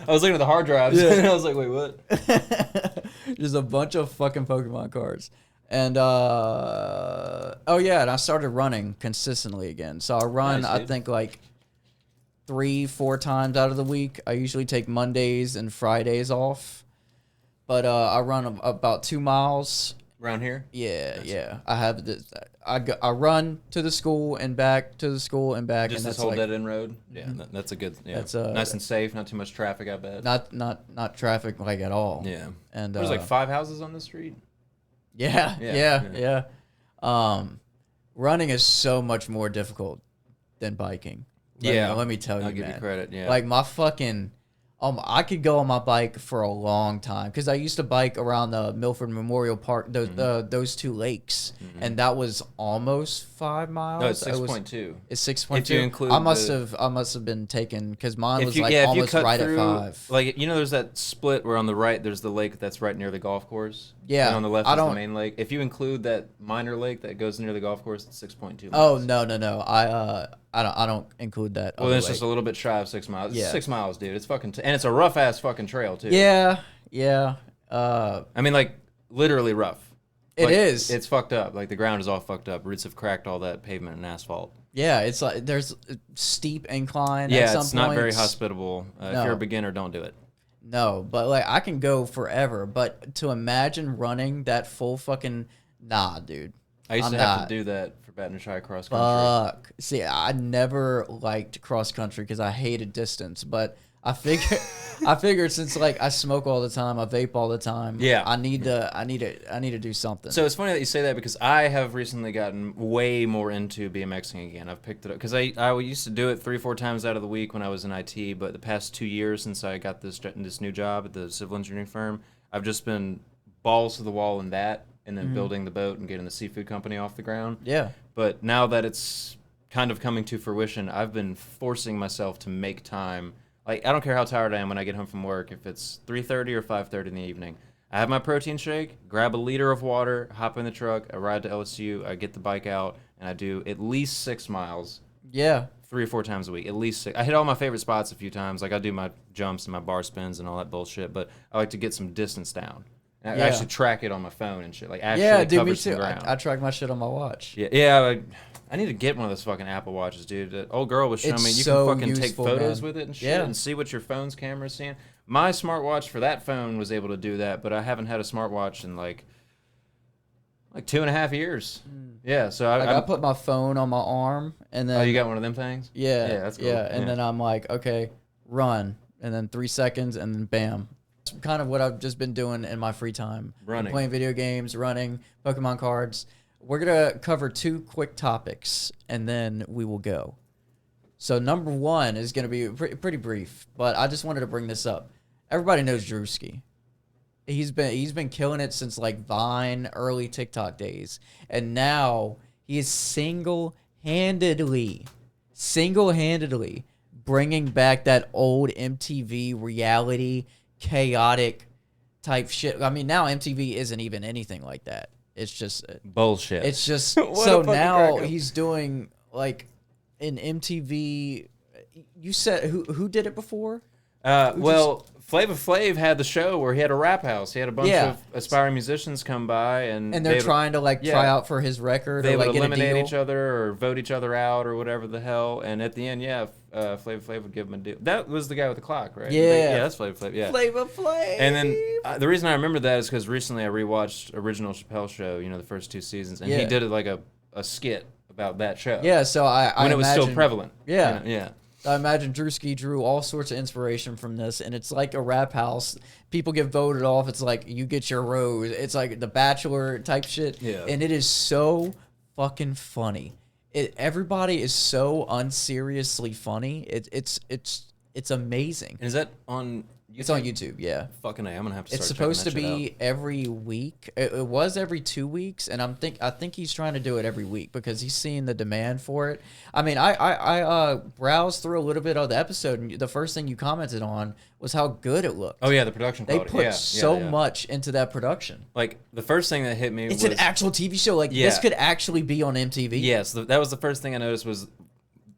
Speaker 2: was looking at the hard drives, and I was like, "Wait, what?"
Speaker 1: Just a bunch of fucking Pokemon cards, and and I started running consistently again. So I run,
Speaker 2: Nice,
Speaker 1: I
Speaker 2: dude.
Speaker 1: think like 3-4 times out of the week. I usually take Mondays and Fridays off, but I run about 2 miles.
Speaker 2: Around here?
Speaker 1: Yeah. I have this. I run to the school and back to the school and back.
Speaker 2: Just
Speaker 1: and
Speaker 2: this
Speaker 1: that's
Speaker 2: whole
Speaker 1: like,
Speaker 2: dead end road. Yeah, that's a good. Yeah,
Speaker 1: That's,
Speaker 2: nice and safe. Not too much traffic. I bet.
Speaker 1: not traffic like at all.
Speaker 2: Yeah.
Speaker 1: And
Speaker 2: There's like 5 houses on the street.
Speaker 1: Yeah. Running is so much more difficult than biking. Let me tell you,
Speaker 2: I'll give
Speaker 1: man.
Speaker 2: you credit. Yeah.
Speaker 1: Like my fucking, I could go on my bike for a long time because I used to bike around the Milford Memorial Park, those 2 lakes, and that was almost 5 miles.
Speaker 2: No, it's 6.2.
Speaker 1: It's 6.2.
Speaker 2: If you include
Speaker 1: I must have been taken because mine was like
Speaker 2: if you
Speaker 1: almost
Speaker 2: cut
Speaker 1: right
Speaker 2: through,
Speaker 1: at 5.
Speaker 2: Like there's that split where on the right there's the lake that's right near the golf course.
Speaker 1: Yeah,
Speaker 2: And on the left
Speaker 1: I
Speaker 2: is the
Speaker 1: don't-
Speaker 2: main lake. If you include that minor lake that goes near the golf course, it's 6.2
Speaker 1: Oh
Speaker 2: miles.
Speaker 1: no! I don't include that.
Speaker 2: Well,
Speaker 1: other
Speaker 2: it's just
Speaker 1: lake.
Speaker 2: a little bit shy of 6 miles. It's
Speaker 1: Yeah.
Speaker 2: 6 miles, dude. It's fucking and it's a rough ass fucking trail too.
Speaker 1: Yeah.
Speaker 2: I mean, like literally rough.
Speaker 1: It is.
Speaker 2: It's fucked up. Like the ground is all fucked up. Roots have cracked all that pavement and asphalt.
Speaker 1: Yeah, it's like there's a steep incline.
Speaker 2: Yeah,
Speaker 1: at some
Speaker 2: it's not very
Speaker 1: points.
Speaker 2: hospitable. If
Speaker 1: No.
Speaker 2: you're a beginner, don't do it.
Speaker 1: No, but like I can go forever. But to imagine running that full fucking dude.
Speaker 2: I used
Speaker 1: I'm
Speaker 2: to have
Speaker 1: not.
Speaker 2: to do that for Baton Rouge cross country.
Speaker 1: Fuck. See, I never liked cross country because I hated distance. But I figured since like I smoke all the time, I vape all the time.
Speaker 2: Yeah.
Speaker 1: I need to do something.
Speaker 2: So it's funny that you say that because I have recently gotten way more into BMXing again. I've picked it up because I used to do it 3-4 times out of the week when I was in IT, but the past 2 years since I got this new job at the civil engineering firm, I've just been balls to the wall in that, and then building the boat and getting the seafood company off the ground.
Speaker 1: yeah.
Speaker 2: But now that it's kind of coming to fruition, I've been forcing myself to make time. Like, I don't care how tired I am when I get home from work, if it's 3:30 or 5:30 in the evening. I have my protein shake, grab a liter of water, hop in the truck, I ride to LSU, I get the bike out, and I do at least 6 miles
Speaker 1: Yeah.
Speaker 2: 3 or 4 times a week. At least 6. I hit all my favorite spots a few times. Like, I do my jumps and my bar spins and all that bullshit, but I like to get some distance down. And I actually track it on my phone and shit. Like, actually
Speaker 1: Yeah, dude,
Speaker 2: cover
Speaker 1: me
Speaker 2: some
Speaker 1: too.
Speaker 2: ground.
Speaker 1: I track my shit on my watch.
Speaker 2: Yeah, I need to get one of those fucking Apple Watches, dude. That old girl was showing
Speaker 1: It's
Speaker 2: me. You
Speaker 1: so
Speaker 2: can fucking take
Speaker 1: useful,
Speaker 2: photos
Speaker 1: man.
Speaker 2: with it and shit
Speaker 1: Yeah.
Speaker 2: and see what your phone's camera's seeing. My smartwatch for that phone was able to do that, but I haven't had a smartwatch in like 2.5 years. Yeah, so
Speaker 1: I put my phone on my arm, and then
Speaker 2: oh, you got one of them things?
Speaker 1: yeah,
Speaker 2: Yeah, that's cool.
Speaker 1: Yeah, and then I'm like, okay, run, and then 3 seconds, and then bam. It's kind of what I've just been doing in my free time.
Speaker 2: Running.
Speaker 1: Playing video games, running, Pokemon cards. We're going to cover 2 quick topics, and then we will go. So number 1 is going to be pretty brief, but I just wanted to bring this up. Everybody knows Druski. He's been killing it since like Vine, early TikTok days. And now he is single-handedly bringing back that old MTV reality, chaotic type shit. I mean, now MTV isn't even anything like that. It's just
Speaker 2: Bullshit.
Speaker 1: It's just
Speaker 2: What
Speaker 1: so
Speaker 2: a fucking
Speaker 1: now
Speaker 2: cracker.
Speaker 1: he's doing like an MTV. You said who did it before?
Speaker 2: Well, Flava Flav had the show where he had a rap house. He had a bunch
Speaker 1: Yeah.
Speaker 2: of aspiring musicians come by, and
Speaker 1: And they're trying to like try
Speaker 2: yeah.
Speaker 1: out for his record
Speaker 2: they
Speaker 1: or like
Speaker 2: would
Speaker 1: get a
Speaker 2: eliminate
Speaker 1: deal.
Speaker 2: each other or vote each other out or whatever the hell. And at the end, Flava Flav would give him a deal. That was the guy with the clock, right?
Speaker 1: Yeah.
Speaker 2: Yeah, that's Flava Flav. Yeah.
Speaker 1: Flava Flav.
Speaker 2: And then the reason I remember that is because recently I rewatched Original Chappelle Show, you know, the first 2 seasons, and he
Speaker 1: Yeah.
Speaker 2: did it like a skit about that show.
Speaker 1: Yeah, so I
Speaker 2: When it was still
Speaker 1: imagine-
Speaker 2: prevalent.
Speaker 1: Yeah.
Speaker 2: You know, yeah.
Speaker 1: I imagine Druski drew all sorts of inspiration from this, and it's like a rap house. People get voted off. It's like you get your rose. It's like The Bachelor type shit.
Speaker 2: Yeah.
Speaker 1: And it is so fucking funny. Everybody is so unseriously funny. It's amazing.
Speaker 2: And is that on YouTube?
Speaker 1: It's on YouTube, yeah.
Speaker 2: Fucking A, I'm going to have to start
Speaker 1: It's supposed to
Speaker 2: checking that shit
Speaker 1: be every week. It was every 2 weeks, and I think he's trying to do it every week because he's seeing the demand for it. I mean, I browsed through a little bit of the episode, and the first thing you commented on was how good it looked.
Speaker 2: Oh, yeah, the production
Speaker 1: They
Speaker 2: quality.
Speaker 1: put
Speaker 2: Yeah,
Speaker 1: so
Speaker 2: yeah.
Speaker 1: much into that production.
Speaker 2: Like, the first thing that hit me
Speaker 1: It's
Speaker 2: was...
Speaker 1: an actual TV show. Like,
Speaker 2: Yeah.
Speaker 1: this could actually be on MTV.
Speaker 2: Yes, that was the first thing I noticed was...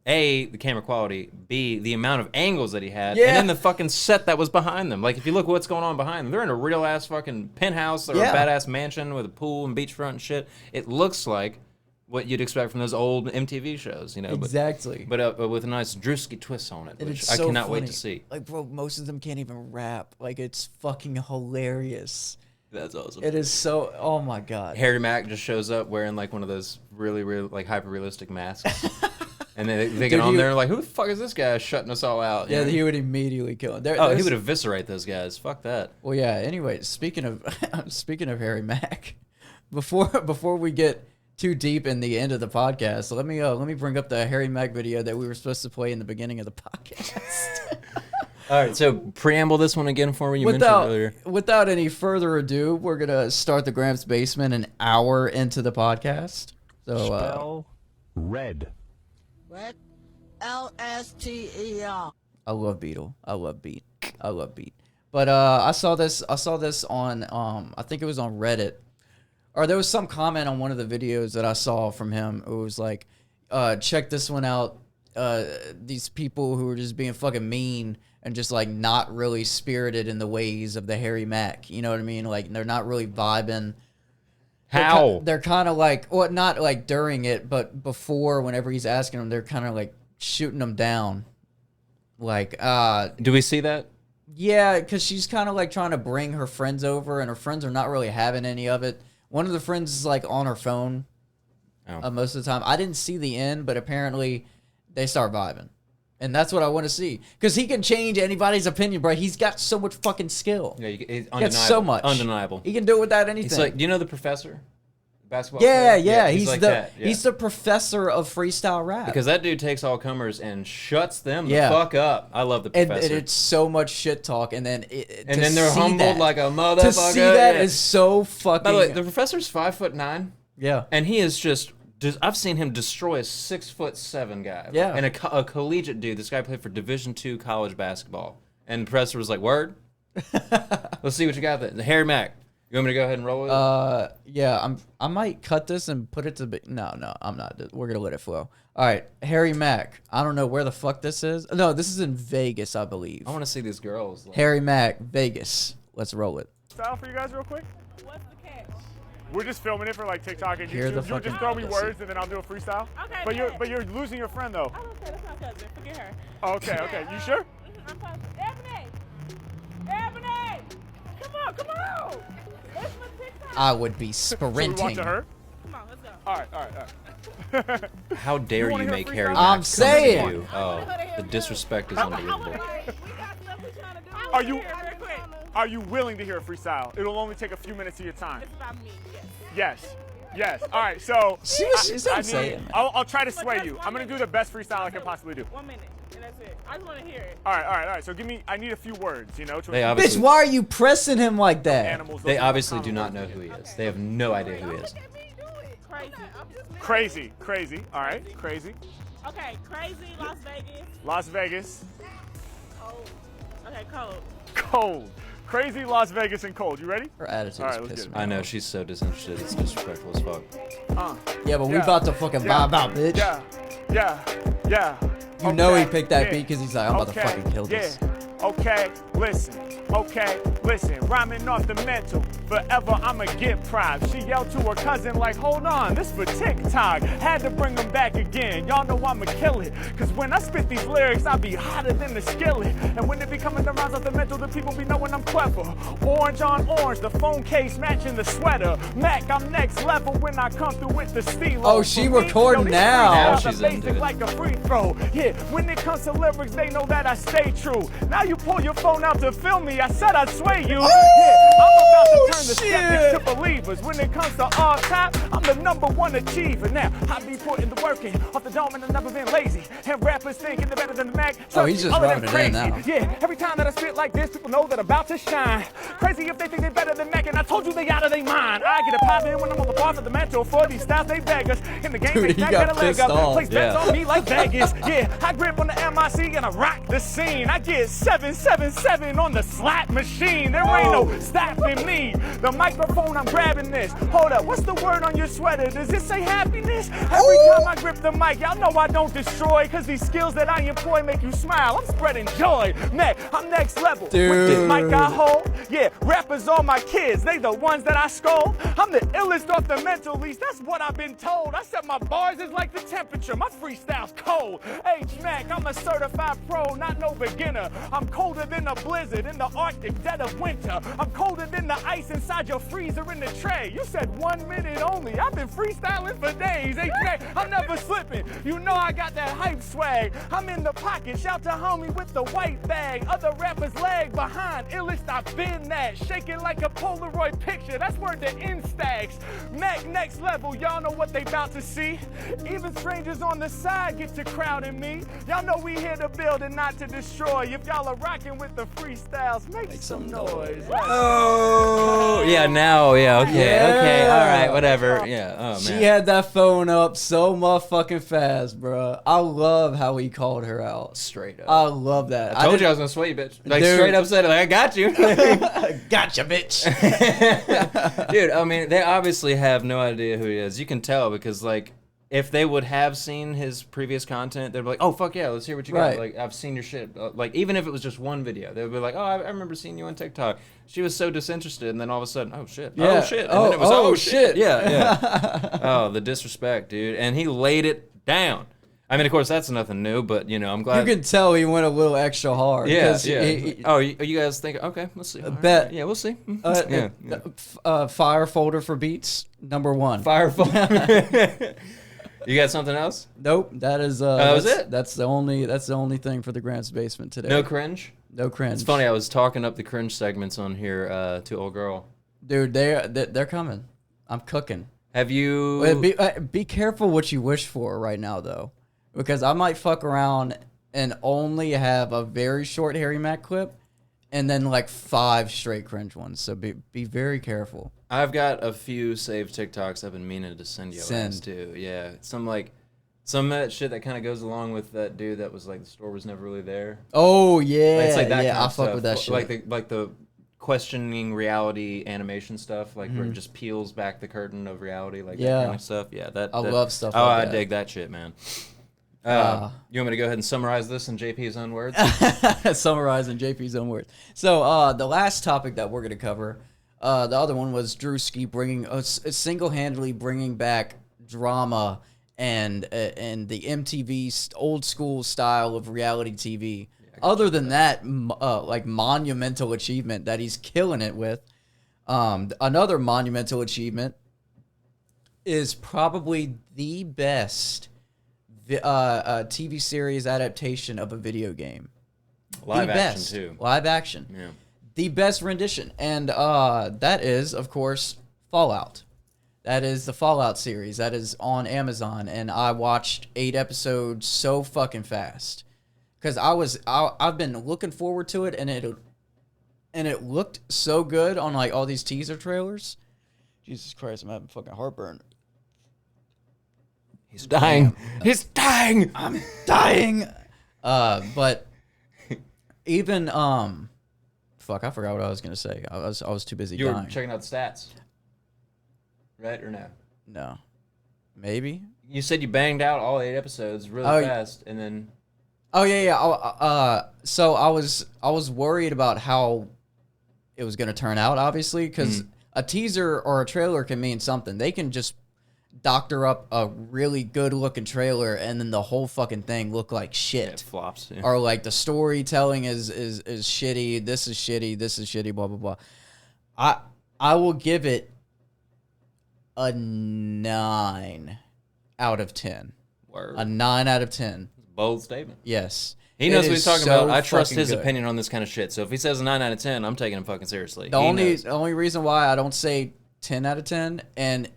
Speaker 2: A, the camera quality, B, the amount of angles that he had,
Speaker 1: Yeah.
Speaker 2: and then the fucking set that was behind them. Like, if you look what's going on behind them, they're in a real-ass fucking penthouse or
Speaker 1: Yeah.
Speaker 2: a badass mansion with a pool and beachfront and shit. It looks like what you'd expect from those old MTV shows, you know?
Speaker 1: Exactly.
Speaker 2: But with a nice Druski twist on it,
Speaker 1: And
Speaker 2: which
Speaker 1: it's
Speaker 2: I
Speaker 1: so
Speaker 2: cannot wait
Speaker 1: funny.
Speaker 2: to see.
Speaker 1: Like, bro, most of them can't even rap. Like, it's fucking hilarious.
Speaker 2: That's awesome.
Speaker 1: It is so... Oh, my God.
Speaker 2: Harry Mack just shows up wearing, like, one of those really, like, hyper-realistic masks. And then they get
Speaker 1: Dude,
Speaker 2: on there like, who the fuck is this guy shutting us all out? You
Speaker 1: Yeah,
Speaker 2: know?
Speaker 1: he would immediately kill him.
Speaker 2: Oh, he would eviscerate those guys. Fuck that.
Speaker 1: Well, yeah. Anyway, speaking of Harry Mack, before we get too deep in the end of the podcast, let me bring up the Harry Mack video that we were supposed to play in the beginning of the podcast.
Speaker 2: All right, so preamble this one again for me. You mentioned earlier.
Speaker 1: Without any further ado, we're gonna start the Gramps Basement an hour into the podcast. So
Speaker 6: Spell red.
Speaker 7: Red, L-S-T-E-R.
Speaker 1: I love Beetle. I love Beat. But I saw this on I think it was on Reddit. Or there was some comment on one of the videos that I saw from him. It was like, check this one out. These people who are just being fucking mean and just like not really spirited in the ways of the Harry Mack. You know what I mean? Like they're not really vibing.
Speaker 2: How?
Speaker 1: They're kind of like, well, not like during it, but before, whenever he's asking them, they're kind of like shooting them down. Like,
Speaker 2: Do we see that?
Speaker 1: yeah, because she's kind of like trying to bring her friends over, and her friends are not really having any of it. One of the friends is like on her phone most of the time. I didn't see the end, but apparently they start vibing. And that's what I want to see. Because he can change anybody's opinion, bro. He's got so much fucking skill.
Speaker 2: Yeah, it's
Speaker 1: He
Speaker 2: undeniable.
Speaker 1: got so much.
Speaker 2: Undeniable.
Speaker 1: He can do it without anything.
Speaker 2: It's like, do you know the professor? Basketball
Speaker 1: yeah,
Speaker 2: player?
Speaker 1: yeah.
Speaker 2: He's like
Speaker 1: the
Speaker 2: that. Yeah.
Speaker 1: he's the professor of freestyle rap.
Speaker 2: Because that dude takes all comers and shuts them
Speaker 1: Yeah.
Speaker 2: the fuck up. I love the
Speaker 1: and
Speaker 2: professor.
Speaker 1: it's so much shit talk, and then
Speaker 2: and then they're humbled like a motherfucker.
Speaker 1: To see that
Speaker 2: Yeah.
Speaker 1: is so fucking.
Speaker 2: By the way, the professor's 5'9",
Speaker 1: yeah.
Speaker 2: and he is just. I've seen him destroy a 6'7" guy.
Speaker 1: Yeah.
Speaker 2: And a collegiate dude. This guy played for Division II college basketball. And the professor was like, "Word, let's see what you got there." Harry Mack. You want me to go ahead and roll with it?
Speaker 1: Yeah, I might cut this and put it to no, I'm not. We're gonna let it flow. All right, Harry Mack. I don't know where the fuck this is. No, this is in Vegas, I believe.
Speaker 2: I want to see these girls. Like,
Speaker 1: Harry Mack, Vegas. Let's roll it.
Speaker 6: Style for you guys real quick.
Speaker 7: We're just filming it for like TikTok and
Speaker 1: Hear the
Speaker 7: YouTube. You'll just
Speaker 1: fucking
Speaker 7: throw me
Speaker 1: pussy.
Speaker 7: words and then I'll do a freestyle.
Speaker 8: Okay.
Speaker 7: But you're losing your friend though.
Speaker 8: I don't care. That's my cousin. Forget her.
Speaker 7: Oh, okay. You sure?
Speaker 8: I'm fine. Ebony! Come on! It's for TikTok.
Speaker 1: I would be
Speaker 7: Should we
Speaker 1: sprinting.
Speaker 7: watch her?
Speaker 8: Come on, let's go.
Speaker 7: All right.
Speaker 2: How dare
Speaker 7: wanna
Speaker 2: you
Speaker 7: hear a
Speaker 2: make
Speaker 7: freestyle?
Speaker 2: Harry
Speaker 7: I'm
Speaker 2: Mack come to
Speaker 1: saying.
Speaker 2: you? Oh, the disrespect is unbelievable.
Speaker 8: We got stuff we trying to do.
Speaker 7: Are you-
Speaker 8: Real quick.
Speaker 7: Are you willing to hear a freestyle? It'll only take a few minutes of your time.
Speaker 8: It's about me, yes.
Speaker 7: Yes. All right. So
Speaker 1: She's
Speaker 7: I
Speaker 1: not saying.
Speaker 7: I'll try to sway you. I'm gonna do the best freestyle I can possibly do.
Speaker 8: 1 minute, and that's it. I just want to hear it.
Speaker 7: All right. So I need a few words. You know.
Speaker 2: They
Speaker 1: Bitch,
Speaker 2: obviously,
Speaker 1: why are you pressing him like that?
Speaker 7: Animals.
Speaker 2: they
Speaker 7: those are
Speaker 2: obviously
Speaker 7: common
Speaker 2: do not
Speaker 7: words.
Speaker 2: know who he is. They have no idea who he is.
Speaker 8: Look at me do it. Crazy.
Speaker 7: Crazy. All right. Crazy.
Speaker 8: Okay, crazy. Las Vegas.
Speaker 7: Las Vegas.
Speaker 8: Cold. Okay, cold.
Speaker 7: Cold. Crazy Las Vegas and cold. You ready?
Speaker 1: Her attitude
Speaker 7: All right,
Speaker 1: is
Speaker 7: let's
Speaker 1: pissing
Speaker 7: get
Speaker 1: me
Speaker 2: I know
Speaker 1: off.
Speaker 2: she's so disinterested. It's disrespectful as fuck.
Speaker 1: Yeah, but we
Speaker 7: Yeah.
Speaker 1: about to fucking vibe out, bitch.
Speaker 7: Yeah.
Speaker 1: You know he
Speaker 7: Okay,
Speaker 1: picked that
Speaker 7: yeah.
Speaker 1: beat because he's like, I'm about to
Speaker 7: Okay,
Speaker 1: fucking kill this.
Speaker 7: Yeah. Okay, listen. Rhyming off the mental. Forever I'ma get pride. She yelled to her cousin like, hold on, this for TikTok. Had to bring them back again. Y'all know I'ma kill it. Cause when I spit these lyrics, I be hotter than the skillet. And when it be coming to rhymes off the mental, the people be knowing I'm clever. Orange on orange, the phone case matching the sweater. Mac, I'm next level when I come through with the stilo.
Speaker 1: Oh, she
Speaker 7: For me,
Speaker 1: recording
Speaker 7: these
Speaker 1: now.
Speaker 7: freestyles
Speaker 2: Now
Speaker 7: are
Speaker 2: she's into
Speaker 7: basic
Speaker 2: it.
Speaker 7: like a free throw. Yeah, when it comes to lyrics, they know that I stay true. Now you pull your phone out to film me, I said I'd sway you. Yeah, I'm about to turn the skeptics to believers. When it comes to all top, I'm the #1 achiever. Now, I be putting the work in off the dome and I've never been lazy. And rappers thinking they're better than the Mac.
Speaker 1: Oh, he's just
Speaker 7: Other
Speaker 1: rubbing
Speaker 7: than
Speaker 1: it in
Speaker 7: crazy.
Speaker 1: now.
Speaker 7: Yeah, every time that I spit like this, people know that I'm about to shine. Crazy if they think they're better than Mac, and I told you they out of their mind. I get a pop in when I'm on the bar for the mental. For these styles, they beg us. In the game,
Speaker 1: Dude,
Speaker 7: they
Speaker 1: he
Speaker 7: stack
Speaker 1: got
Speaker 7: got a leg
Speaker 1: pissed
Speaker 7: up.
Speaker 1: off.
Speaker 7: Place bets
Speaker 2: Yeah.
Speaker 7: on me like Vegas. Yeah, I grip on the MIC and I rock the scene. I get 777 on the slot machine. There ain't no stopping me. The microphone, I'm grabbing this. Hold up, what's the word on your sweater? Does it say happiness? Every time I grip the mic, y'all know I don't destroy. Cause these skills that I employ make you smile. I'm spreading joy. Mac, I'm next level. With this
Speaker 1: Dude.
Speaker 7: mic I hold. Yeah, rappers are my kids. They the ones that I scold. I'm the illest off the mental least. That's what I've been told. I said my bars is like the temperature. My freestyle's cold. H-Mac, I'm a certified pro, not no beginner. I'm colder than a blizzard in the Arctic dead of winter. I'm colder than the ice inside your freezer in the tray. You said 1 minute only. I've been freestyling for days. H-Mac, I'm never slipping. You know I got that hype swag. I'm in the pocket. Shout to homie with the white bag. Other rappers lag behind. Illest I've been that. Shaking like a Polaroid picture. That's where the Instax. Mac next level. Y'all know what they about to see. Even strangers on the side get to crowding me. Y'all know we here to build and not to destroy. If y'all are rocking with the freestyles, make some noise.
Speaker 2: Oh, yeah, now, yeah, okay, all right, whatever. Yeah, oh, man.
Speaker 1: She had that phone up so motherfucking fast, bro. I love how he called her out.
Speaker 2: Straight up.
Speaker 1: I love that.
Speaker 2: I told you I was gonna sway you, bitch. Like,
Speaker 1: Dude.
Speaker 2: straight up said it, like, I got you.
Speaker 1: Gotcha, bitch.
Speaker 2: Dude, I mean, they obviously have no idea who he is. You can tell because, like, if they would have seen his previous content, they'd be like, oh, fuck yeah, let's hear what you
Speaker 1: Right.
Speaker 2: got. Like, I've seen your shit. Like, even if it was just one video, they would be like, oh, I remember seeing you on TikTok. She was so disinterested, and then all of a sudden, oh, shit.
Speaker 1: Yeah.
Speaker 2: Oh, shit. And then it was,
Speaker 1: Oh,
Speaker 2: oh,
Speaker 1: shit.
Speaker 2: shit. Yeah. Oh, the disrespect, dude. And he laid it down. I mean, of course, that's nothing new, but, you know, I'm glad.
Speaker 1: You can tell he went a little extra hard.
Speaker 2: Yeah,
Speaker 1: 'cause
Speaker 2: yeah.
Speaker 1: he-
Speaker 2: Oh, you guys think, okay, let's see. All right.
Speaker 1: bet.
Speaker 2: Yeah, we'll see. Yeah.
Speaker 1: Fire folder for beats, #1.
Speaker 2: Firefall. You got something else?
Speaker 1: Nope, that is.
Speaker 2: That was
Speaker 1: that's-
Speaker 2: it?
Speaker 1: That's the only thing for the Grant's Basement today.
Speaker 2: No cringe?
Speaker 1: No cringe.
Speaker 2: It's funny, I was talking up the cringe segments on here to old girl.
Speaker 1: Dude. They're coming. I'm cooking.
Speaker 2: Have you...
Speaker 1: Be careful what you wish for right now, though, because I might fuck around and only have a very short Harry Mack clip, and then like 5 straight cringe ones. So be very careful.
Speaker 2: I've got a few saved TikToks I've been meaning to send you
Speaker 1: Send.
Speaker 2: ass too. Yeah, some of that shit that kind of goes along with that dude that was like the store was never really there.
Speaker 1: Oh yeah,
Speaker 2: Like, it's like that
Speaker 1: yeah.
Speaker 2: kind
Speaker 1: I
Speaker 2: of
Speaker 1: fuck
Speaker 2: stuff.
Speaker 1: with that shit.
Speaker 2: Like the questioning reality animation stuff, like
Speaker 1: Mm-hmm.
Speaker 2: where it just peels back the curtain of reality, like
Speaker 1: Yeah.
Speaker 2: that kind of stuff. Yeah,
Speaker 1: I love stuff
Speaker 2: Oh,
Speaker 1: like
Speaker 2: I
Speaker 1: that.
Speaker 2: dig that shit, man. You want me to go ahead and summarize this in JP's own words?
Speaker 1: Summarizing JP's own words. So the last topic that we're gonna cover The other one was Druski bringing single-handedly bringing back drama and the MTV old school style of reality TV. Other than that, like monumental achievement that he's killing it with. Another monumental achievement is probably the best TV series adaptation of a video game.
Speaker 2: Live
Speaker 1: The
Speaker 2: action
Speaker 1: best.
Speaker 2: too.
Speaker 1: Live action.
Speaker 2: Yeah.
Speaker 1: The best rendition. And that is, of course, Fallout. That is the Fallout series. That is on Amazon. And I watched 8 episodes so fucking fast. Because I've been looking forward to it, and it looked so good on like all these teaser trailers. Jesus Christ, I'm having fucking heartburn.
Speaker 2: He's dying. He's dying.
Speaker 1: I'm dying. But even fuck, I forgot what I was gonna say. I was too busy
Speaker 2: You were
Speaker 1: dying.
Speaker 2: checking out the stats, right or no?
Speaker 1: No, maybe.
Speaker 2: You said you banged out all 8 episodes really
Speaker 1: Oh,
Speaker 2: fast, and then
Speaker 1: Oh yeah. So I was worried about how it was gonna turn out, obviously, because a teaser or a trailer can mean something. They can just doctor up a really good looking trailer and then the whole fucking thing look like shit.
Speaker 2: it flops. Yeah.
Speaker 1: Or like the storytelling is shitty. This is shitty. This is shitty. Blah blah blah. I will give it a 9 out of 10.
Speaker 2: Word.
Speaker 1: A 9 out of 10.
Speaker 2: Bold statement.
Speaker 1: Yes.
Speaker 2: He knows
Speaker 1: It
Speaker 2: what he's
Speaker 1: is
Speaker 2: talking
Speaker 1: so
Speaker 2: about. I trust
Speaker 1: fucking
Speaker 2: his
Speaker 1: good.
Speaker 2: opinion on this kind of shit. So if he says a 9 out of 10, I'm taking him fucking seriously.
Speaker 1: The
Speaker 2: He
Speaker 1: only
Speaker 2: knows.
Speaker 1: reason why I don't say 10 out of 10 and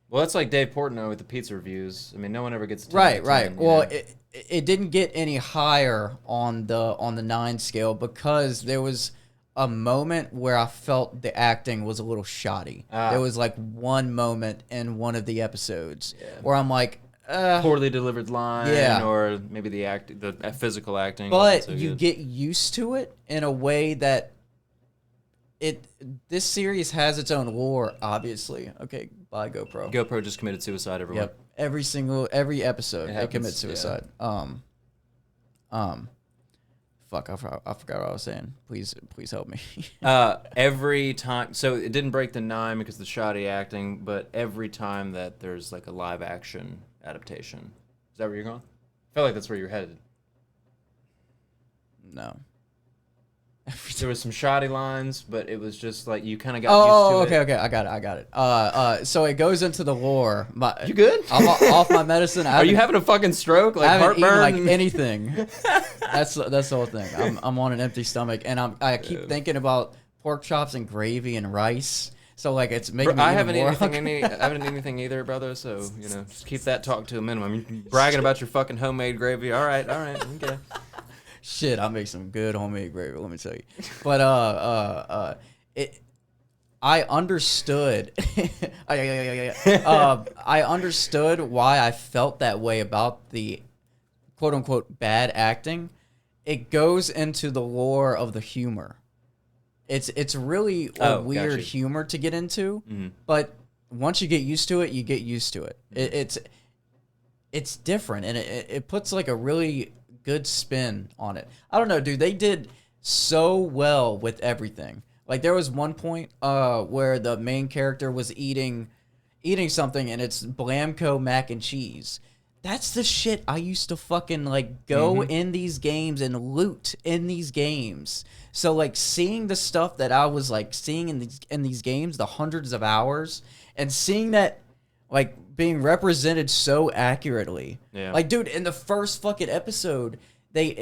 Speaker 2: Well, that's like Dave Portnoy with the pizza reviews. I mean, no one ever gets 10 out of 10,
Speaker 1: right.
Speaker 2: you
Speaker 1: Well,
Speaker 2: know?
Speaker 1: it didn't get any higher on the 9 scale because there was a moment where I felt the acting was a little shoddy. There was like one moment in one of the episodes where I'm like,
Speaker 2: poorly delivered line,
Speaker 1: Yeah.
Speaker 2: or maybe the physical acting.
Speaker 1: but
Speaker 2: wasn't so
Speaker 1: you
Speaker 2: good.
Speaker 1: get used to it in a way that this series has its own lore, obviously. Okay, bye GoPro.
Speaker 2: GoPro just committed suicide. Everyone.
Speaker 1: Yep. Every episode
Speaker 2: It
Speaker 1: they commit
Speaker 2: happens,
Speaker 1: suicide. Fuck, I forgot what I was saying. Please help me.
Speaker 2: Every time, so it didn't break the 9 because of the shoddy acting, but every time that there's like a live action adaptation, is that where you're going? I felt like that's where you're headed.
Speaker 1: No.
Speaker 2: There was some shoddy lines, but it was just like you kind of got used to it.
Speaker 1: Okay, I got it. So it goes into the lore.
Speaker 2: You good?
Speaker 1: I'm off my medicine.
Speaker 2: Are you having a fucking stroke? Like
Speaker 1: I haven't eaten
Speaker 2: heartburn?
Speaker 1: like anything. That's the whole thing. I'm on an empty stomach, and I keep thinking about pork chops and gravy and rice. So like it's making me
Speaker 2: I
Speaker 1: even
Speaker 2: haven't
Speaker 1: more
Speaker 2: eaten
Speaker 1: hungry.
Speaker 2: I haven't eaten anything either, brother. So just keep that talk to a minimum. You're bragging about your fucking homemade gravy. All right, okay.
Speaker 1: Shit, I make some good homemade gravy, let me tell you. But I understood. I understood why I felt that way about the quote unquote bad acting. It goes into the lore of the humor. It's really a weird
Speaker 2: gotcha.
Speaker 1: humor to get into, but once you get used to it, you get used to it. It's different, and it puts like a really good spin on it. I don't know, dude. They did so well with everything. Like there was one point where the main character was eating something, and it's Blamco mac and cheese. That's the shit I used to fucking like go in these games and loot in these games. So like seeing the stuff that I was like seeing in these games, the hundreds of hours, and seeing that like being represented so accurately.
Speaker 2: Yeah.
Speaker 1: Like, dude, in the first fucking episode, they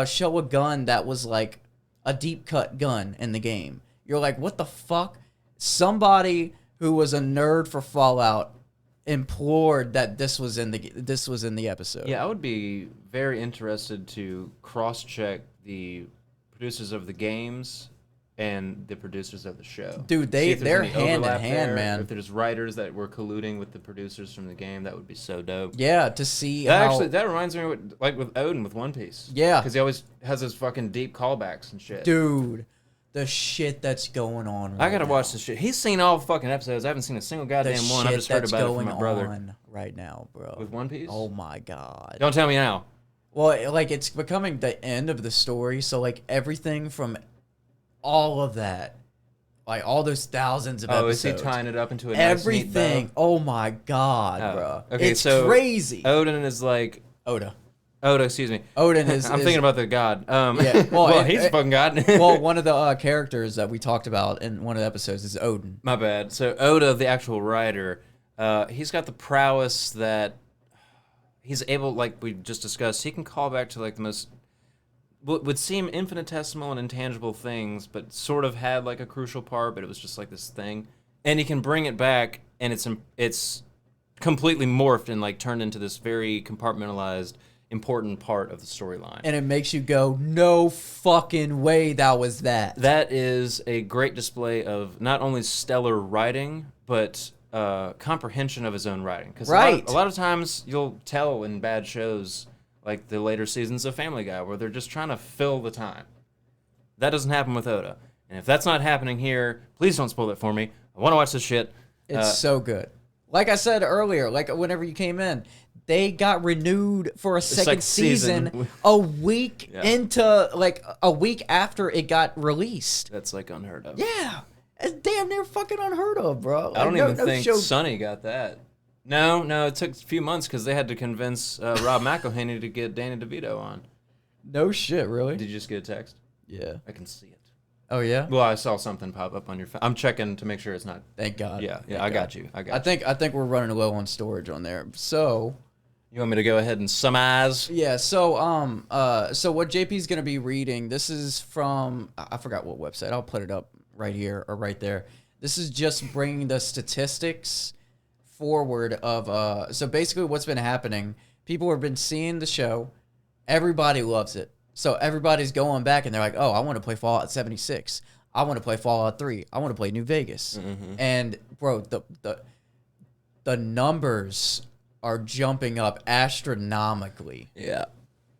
Speaker 1: show a gun that was like a deep cut gun in the game. You're like, what the fuck? Somebody who was a nerd for Fallout implored that this was in the episode.
Speaker 2: Yeah, I would be very interested to cross-check the producers of the games and the producers of the show.
Speaker 1: Dude,
Speaker 2: See if there's
Speaker 1: they're
Speaker 2: any
Speaker 1: hand in
Speaker 2: overlap
Speaker 1: hand,
Speaker 2: there.
Speaker 1: man.
Speaker 2: If there's writers that were colluding with the producers from the game, that would be so dope.
Speaker 1: Yeah, to see
Speaker 2: That
Speaker 1: how
Speaker 2: that reminds me of like with Odin with One Piece.
Speaker 1: Yeah.
Speaker 2: because he always has those fucking deep callbacks and shit.
Speaker 1: dude, the shit that's going on.
Speaker 2: I gotta
Speaker 1: right
Speaker 2: watch
Speaker 1: now.
Speaker 2: this shit. He's seen all fucking episodes. I haven't seen a single
Speaker 1: The
Speaker 2: goddamn one. I've
Speaker 1: shit
Speaker 2: just heard
Speaker 1: that's
Speaker 2: about it from
Speaker 1: going
Speaker 2: my brother.
Speaker 1: on right now, bro.
Speaker 2: With One Piece?
Speaker 1: Oh my god.
Speaker 2: Don't tell me now.
Speaker 1: Well, like it's becoming the end of the story, so like everything from all of that, Like all those thousands of
Speaker 2: Oh, is
Speaker 1: episodes.
Speaker 2: he tying it up into a nice, neat
Speaker 1: Everything.
Speaker 2: bow?
Speaker 1: Oh my god,
Speaker 2: Oh,
Speaker 1: bro.
Speaker 2: okay,
Speaker 1: It's
Speaker 2: so
Speaker 1: crazy.
Speaker 2: Odin is like
Speaker 1: Oda.
Speaker 2: excuse me.
Speaker 1: Odin is.
Speaker 2: I'm
Speaker 1: is-
Speaker 2: thinking about the god.
Speaker 1: Yeah, well,
Speaker 2: he's a fucking god.
Speaker 1: well, one of the characters that we talked about in one of the episodes is Odin.
Speaker 2: My bad. So Oda, the actual writer, he's got the prowess that he's able, like we just discussed, he can call back to like the most what would seem infinitesimal and intangible things, but sort of had like a crucial part, but it was just like this thing, and he can bring it back, and it's completely morphed and like turned into this very compartmentalized, important part of the storyline.
Speaker 1: And it makes you go, no fucking way that was that.
Speaker 2: That is a great display of not only stellar writing, but comprehension of his own writing. Because
Speaker 1: Right.
Speaker 2: a lot of times you'll tell in bad shows, like the later seasons of Family Guy, where they're just trying to fill the time. That doesn't happen with Oda. And if that's not happening here, please don't spoil it for me. I want to watch this shit.
Speaker 1: It's so good. Like I said earlier, like whenever you came in, they got renewed for a second
Speaker 2: like season.
Speaker 1: season a week
Speaker 2: Yeah.
Speaker 1: into, like a week after it got released.
Speaker 2: That's like unheard of.
Speaker 1: Yeah. It's damn near fucking unheard of, bro.
Speaker 2: I don't
Speaker 1: Like,
Speaker 2: even think
Speaker 1: show-
Speaker 2: Sonny got that. No, it took a few months because they had to convince Rob McElhenney to get Danny DeVito on.
Speaker 1: No shit, really?
Speaker 2: Did you just get a text?
Speaker 1: Yeah.
Speaker 2: I can see it.
Speaker 1: Oh, yeah?
Speaker 2: Well, I saw something pop up on your phone. I'm checking to make sure it's not.
Speaker 1: Thank God.
Speaker 2: Yeah,
Speaker 1: Thank
Speaker 2: I
Speaker 1: God.
Speaker 2: got you.
Speaker 1: I think we're running low on storage on there. So
Speaker 2: You want me to go ahead and summarize?
Speaker 1: yeah, so what JP's gonna be reading, this is from, I forgot what website. I'll put it up right here or right there. This is just bringing the statistics forward of so basically what's been happening. People have been seeing the show, everybody loves it. So everybody's going back and they're like, oh, I want to play Fallout 76. I want to play Fallout 3. I want to play New Vegas. And bro, the numbers are jumping up astronomically.
Speaker 2: Yeah.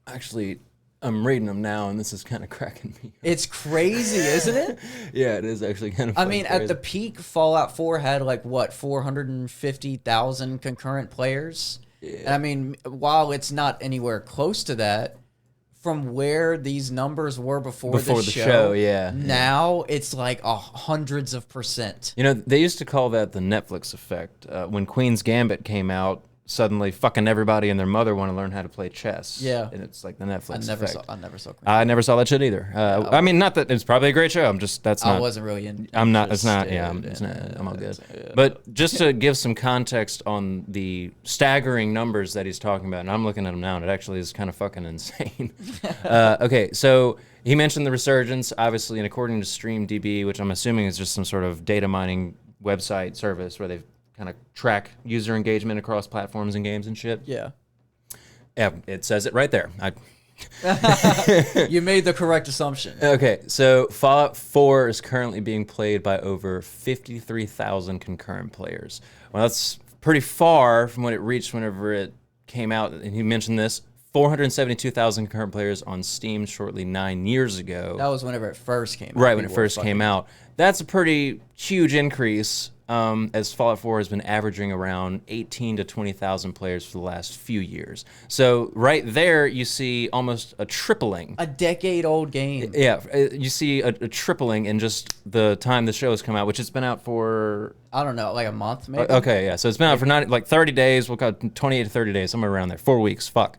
Speaker 2: Actually, I'm reading them now, and this is kind of cracking me.
Speaker 1: It's crazy, isn't it?
Speaker 2: Yeah, it is actually kind of.
Speaker 1: I mean, at the peak, Fallout 4 had like what, 450,000 concurrent players.
Speaker 2: Yeah.
Speaker 1: And I mean, while it's not anywhere close to that, from where these numbers were before the show,
Speaker 2: yeah.
Speaker 1: now it's like hundreds of percent.
Speaker 2: You know, they used to call that the Netflix effect. When Queen's Gambit came out, suddenly fucking everybody and their mother want to learn how to play chess.
Speaker 1: Yeah.
Speaker 2: And it's like the Netflix
Speaker 1: I never
Speaker 2: effect.
Speaker 1: saw. Queen.
Speaker 2: I never saw that shit either. I mean, not that it's probably a great show. I'm just
Speaker 1: I
Speaker 2: not.
Speaker 1: wasn't really in.
Speaker 2: I'm not. It's not. Yeah,
Speaker 1: interested.
Speaker 2: I'm all good.
Speaker 1: Yeah.
Speaker 2: But just to give some context on the staggering numbers that he's talking about, and I'm looking at them now, and it actually is kind of fucking insane. Okay, so he mentioned the resurgence, obviously, and according to StreamDB, which I'm assuming is just some sort of data mining website service where they've kind of track user engagement across platforms and games and shit.
Speaker 1: Yeah.
Speaker 2: Yeah, it says it right there.
Speaker 1: You made the correct assumption.
Speaker 2: Okay, so Fallout 4 is currently being played by over 53,000 concurrent players. Well, that's pretty far from what it reached whenever it came out. And he mentioned this, 472,000 concurrent players on Steam shortly 9 years ago.
Speaker 1: That was whenever it first came out.
Speaker 2: Right, when it
Speaker 1: People were
Speaker 2: first came
Speaker 1: fucking-
Speaker 2: out. That's a pretty huge increase, as Fallout 4 has been averaging around 18 to 20,000 players for the last few years. So right there, you see almost a tripling.
Speaker 1: A decade-old game.
Speaker 2: Yeah, you see a tripling in just the time the show has come out, which it's been out for...
Speaker 1: I don't know, like a month maybe?
Speaker 2: Okay, yeah, so it's been out for like 30 days, we'll call it 28 to 30 days, somewhere around there. 4 weeks, fuck.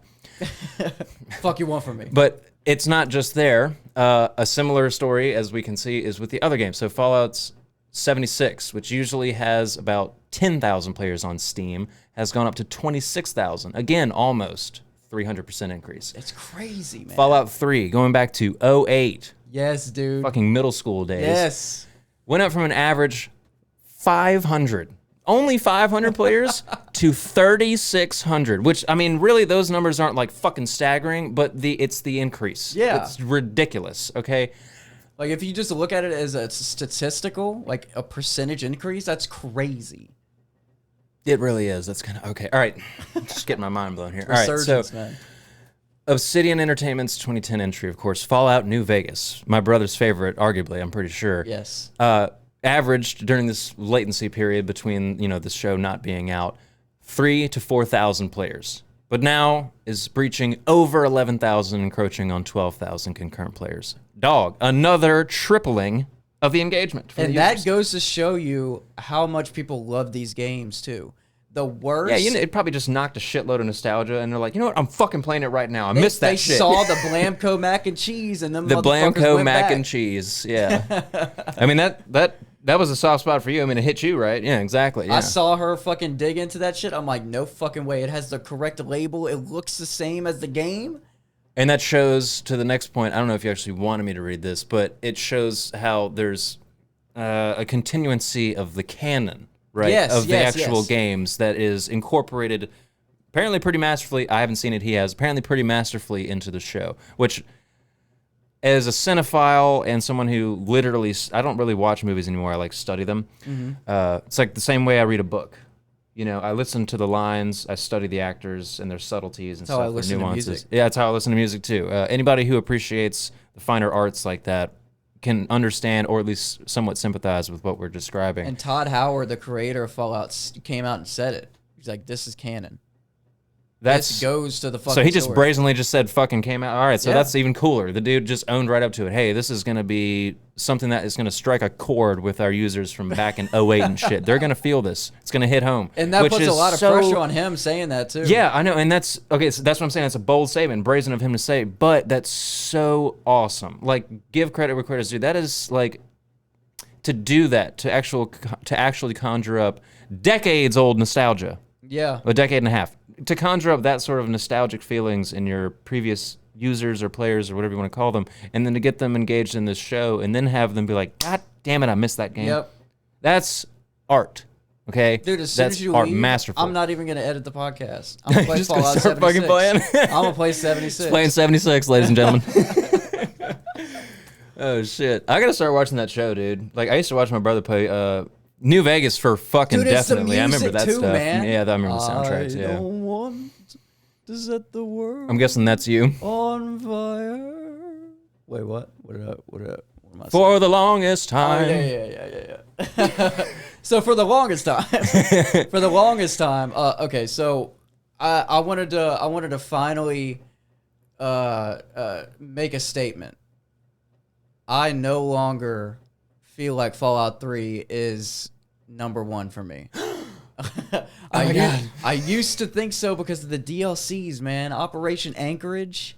Speaker 1: Fuck you want from me?
Speaker 2: But it's not just there. A similar story, as we can see, is with the other games. So Fallout's 76, which usually has about 10,000 players on Steam, has gone up to 26,000. Again, almost 300% increase.
Speaker 1: It's crazy, man.
Speaker 2: Fallout 3, going back to 08,
Speaker 1: Yes, dude.
Speaker 2: fucking middle school days,
Speaker 1: Yes.
Speaker 2: went up from an average 500, only 500 players, to 3,600, which, I mean, really, those numbers aren't like fucking staggering, but it's the increase.
Speaker 1: Yeah.
Speaker 2: It's ridiculous, okay?
Speaker 1: Like, if you just look at it as a statistical, like a percentage increase, that's crazy.
Speaker 2: It really is. That's kind of okay. All right, just getting my mind blown here. All right, so
Speaker 1: Resurgence, man.
Speaker 2: Obsidian Entertainment's 2010 entry, of course, Fallout New Vegas, my brother's favorite, arguably, I'm pretty sure.
Speaker 1: Yes.
Speaker 2: Averaged during this latency period between the show not being out, 3,000 to 4,000 players. But now is breaching over 11,000, encroaching on 12,000 concurrent players. Dog, another tripling of the engagement. From
Speaker 1: And
Speaker 2: the
Speaker 1: that
Speaker 2: users.
Speaker 1: goes to show you how much people love these games too. The worst.
Speaker 2: Yeah, it probably just knocked a shitload of nostalgia, and they're like, you know what? I'm fucking playing it right now. I
Speaker 1: they,
Speaker 2: missed that
Speaker 1: they
Speaker 2: shit.
Speaker 1: saw the Blamco mac and cheese, and them
Speaker 2: The
Speaker 1: motherfuckers
Speaker 2: Blamco
Speaker 1: went
Speaker 2: mac
Speaker 1: back.
Speaker 2: and cheese. Yeah. I mean that was a soft spot for you. I mean, it hit you, right? Yeah, exactly. Yeah.
Speaker 1: I saw her fucking dig into that shit. I'm like, no fucking way. It has the correct label. It looks the same as the game.
Speaker 2: And that shows to the next point. I don't know if you actually wanted me to read this, but it shows how there's a continuancy of the canon, right?
Speaker 1: Yes,
Speaker 2: of the
Speaker 1: yes,
Speaker 2: actual
Speaker 1: yes.
Speaker 2: games that is incorporated apparently pretty masterfully. I haven't seen it. He has apparently pretty masterfully into the show, which as a cinephile and someone who literally, I don't really watch movies anymore. I like study them. It's like the same way I read a book. You know, I listen to the lines, I study the actors and their subtleties and
Speaker 1: That's how I
Speaker 2: stuff, their
Speaker 1: listen to
Speaker 2: nuances.
Speaker 1: music.
Speaker 2: Yeah, that's how I listen to music too. Anybody who appreciates the finer arts like that can understand or at least somewhat sympathize with what we're describing.
Speaker 1: And Todd Howard, the creator of Fallout, came out and said it. He's like, this is canon. This goes to the fucking
Speaker 2: so he just
Speaker 1: story.
Speaker 2: brazenly just said fucking came out. All right, so
Speaker 1: Yeah.
Speaker 2: that's even cooler. The dude just owned right up to it. Hey, this is going to be something that is going to strike a chord with our users from back in 08 and shit. They're going to feel this. It's going to hit home.
Speaker 1: And that
Speaker 2: which
Speaker 1: puts a
Speaker 2: is
Speaker 1: lot of
Speaker 2: so-
Speaker 1: pressure on him saying that too.
Speaker 2: Yeah, I know, and that's okay. So that's what I'm saying. That's a bold statement, brazen of him to say, but that's so awesome. Like, give credit where credit's due. That is like to do that to actually conjure up decades old nostalgia,
Speaker 1: Yeah.
Speaker 2: a decade and a half, to conjure up that sort of nostalgic feelings in your previous users or players or whatever you want to call them, and then to get them engaged in this show, and then have them be like, God damn it, I missed that game.
Speaker 1: Yep.
Speaker 2: That's art. Okay,
Speaker 1: Dude, as soon
Speaker 2: that's
Speaker 1: as you
Speaker 2: art,
Speaker 1: leave,
Speaker 2: masterful.
Speaker 1: I'm not even going to edit the podcast. I'm going to play
Speaker 2: Just gonna
Speaker 1: Fallout
Speaker 2: start
Speaker 1: 76.
Speaker 2: fucking playing?
Speaker 1: I'm going to play 76.
Speaker 2: Playing 76, ladies and gentlemen. Oh shit! I gotta start watching that show, dude. Like I used to watch my brother play New Vegas for fucking
Speaker 1: Dude, it's the
Speaker 2: definitely. I remember
Speaker 1: music
Speaker 2: that
Speaker 1: too,
Speaker 2: stuff.
Speaker 1: man.
Speaker 2: Yeah, I remember the soundtracks.
Speaker 1: I
Speaker 2: Yeah,
Speaker 1: don't want to set the world
Speaker 2: I'm guessing that's you.
Speaker 1: on fire. Wait, what? What am I saying?
Speaker 2: For the longest
Speaker 1: Oh,
Speaker 2: time.
Speaker 1: yeah. So for the longest time, okay. So I wanted to finally make a statement. I no longer feel like Fallout 3 is number one for me. I used to think so because of the DLCs, man. Operation Anchorage,